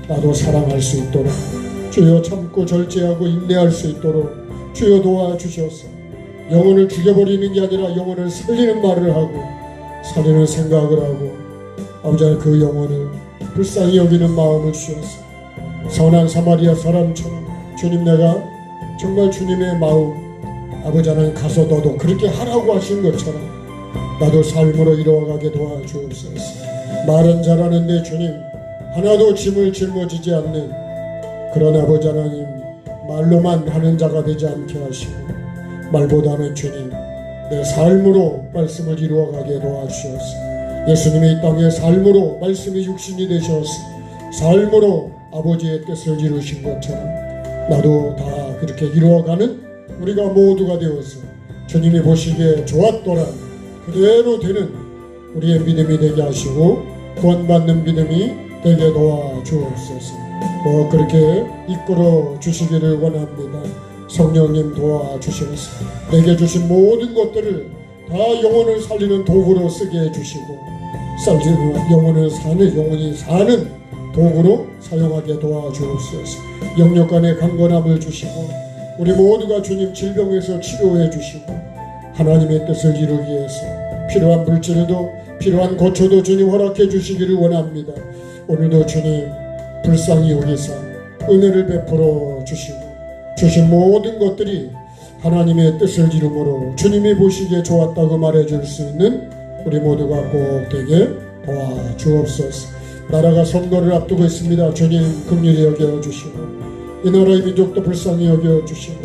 나도 사랑할 수 있도록 주여 참고 절제하고 인내할 수 있도록 주여 도와주셔서 영혼을 죽여버리는 게 아니라 영혼을 살리는 말을 하고 살리는 생각을 하고 아버지 그 영혼을 불쌍히 여기는 마음을 주셔서 선한 사마리아 사람처럼 주님 내가 정말 주님의 마음 아버지 하나님 가서 너도 그렇게 하라고 하신 것처럼 나도 삶으로 이루어가게 도와주옵소서. 말은 잘하는데 주님 하나도 짐을 짊어지지 않는 그런 아버지 하나님 말로만 하는 자가 되지 않게 하시고 말보다는 주님 내 삶으로 말씀을 이루어가게 도와주셔서 예수님이 이 땅에 삶으로 말씀이 육신이 되셔서 삶으로 아버지의 뜻을 이루신 것처럼 나도 다 그렇게 이루어가는 우리가 모두가 되어서 주님이 보시기에 좋았더라 그대로 되는 우리의 믿음이 되게 하시고 구원받는 믿음이 되게 도와주옵소서. 그렇게 이끌어 주시기를 원합니다. 성령님 도와주셔서 내게 주신 모든 것들을 다 영혼을 살리는 도구로 쓰게 해주시고 영혼이 사는 도구로 사용하게 도와주옵소서. 영육간의 강건함을 주시고 우리 모두가 주님 질병에서 치료해 주시고 하나님의 뜻을 이루기 위해서 필요한 물질도 필요한 고초도 주님 허락해 주시기를 원합니다. 오늘도 주님 불쌍히 여기서 은혜를 베풀어 주시고 주신 모든 것들이 하나님의 뜻을 이루므로 주님이 보시기에 좋았다고 말해줄 수 있는 우리 모두가 꼭 되게 도와주옵소서. 나라가 선거를 앞두고 있습니다. 주님 긍휼히 여겨주시고 이 나라의 민족도 불쌍히 여겨주시고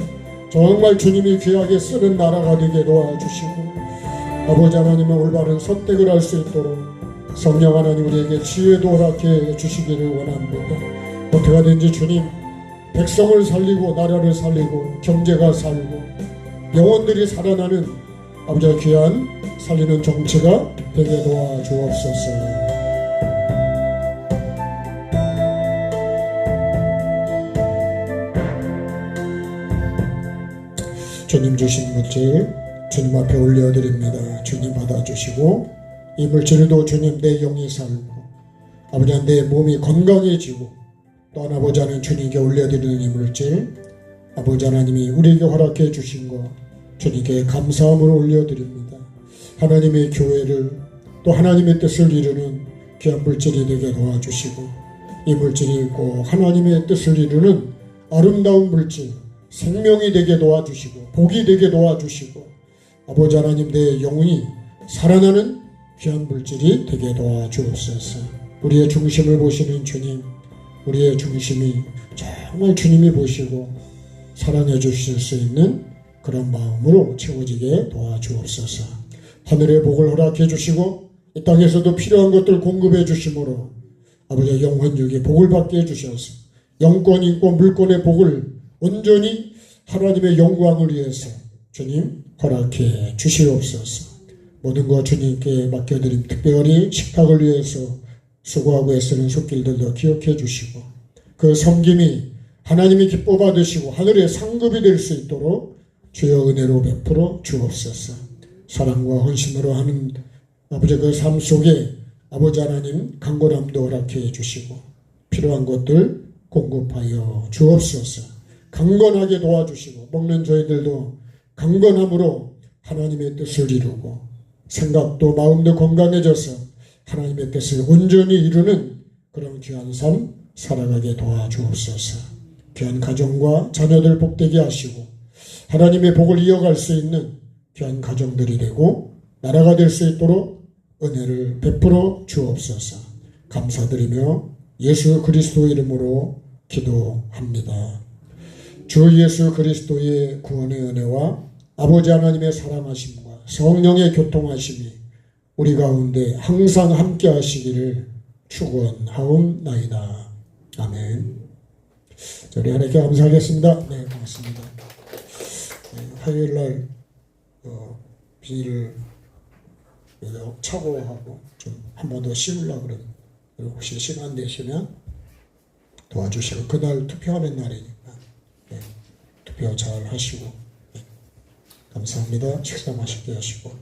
정말 주님이 귀하게 쓰는 나라가 되게 도와주시고 아버지 하나님의 올바른 선택을 할 수 있도록 성령 하나님 우리에게 지혜도 허락해 주시기를 원합니다. 어떻게 하든지 주님 백성을 살리고 나라를 살리고 경제가 살고 영혼들이 살아나는 아버지의 귀한 살리는 정치가 되게 도와주옵소서. 주님 주신 물질 주님 앞에 올려드립니다. 주님 받아주시고 이 물질도 주님 내 영이 살고 아버지 내 몸이 건강해지고 또 아버지 하나님 주님께 올려드리는 이 물질 아버지 하나님이 우리에게 허락해 주신 것 주님께 감사함으로 올려드립니다. 하나님의 교회를 또 하나님의 뜻을 이루는 귀한 물질이 되게 도와주시고 이 물질이 꼭 하나님의 뜻을 이루는 아름다운 물질 생명이 되게 도와주시고 복이 되게 도와주시고 아버지 하나님 내 영혼이 살아나는 귀한 물질이 되게 도와주옵소서. 우리의 중심을 보시는 주님 우리의 중심이 정말 주님이 보시고 사랑해 주실 수 있는 그런 마음으로 채워지게 도와주옵소서. 하늘의 복을 허락해 주시고 이 땅에서도 필요한 것들 공급해 주심으로 아버지 영혼육의 복을 받게 해주셔서 영권 인권 물권의 복을 온전히 하나님의 영광을 위해서 주님 허락해 주시옵소서. 모든 것 주님께 맡겨드림 특별히 식탁을 위해서 수고하고 애쓰는 손길들도 기억해 주시고 그 섬김이 하나님이 기뻐 받으시고 하늘의 상급이 될 수 있도록 주여 은혜로 베풀어 주옵소서. 사랑과 헌신으로 하는 아버지 그 삶 속에 아버지 하나님 강건함도 허락해 주시고 필요한 것들 공급하여 주옵소서. 강건하게 도와주시고 먹는 저희들도 강건함으로 하나님의 뜻을 이루고 생각도 마음도 건강해져서 하나님의 뜻을 온전히 이루는 그런 귀한 삶 살아가게 도와주옵소서. 귀한 가정과 자녀들 복되게 하시고 하나님의 복을 이어갈 수 있는 귀한 가정들이 되고 나라가 될 수 있도록 은혜를 베풀어 주옵소서. 감사드리며 예수 그리스도 이름으로 기도합니다. 주 예수 그리스도의 구원의 은혜와 아버지 하나님의 사랑하심과 성령의 교통하심이 우리 가운데 항상 함께 하시기를 축원하옵나이다. 아멘. 우리 하나님께 감사하겠습니다. 네, 고맙습니다. 네, 화요일날 비닐을 차고하고 좀 한 번 더 씌우려고 그래요. 혹시 시간 되시면 도와주시고 그날 투표하는 날이니까 네, 투표 잘 하시고 네, 감사합니다. 식사 맛있게 하시고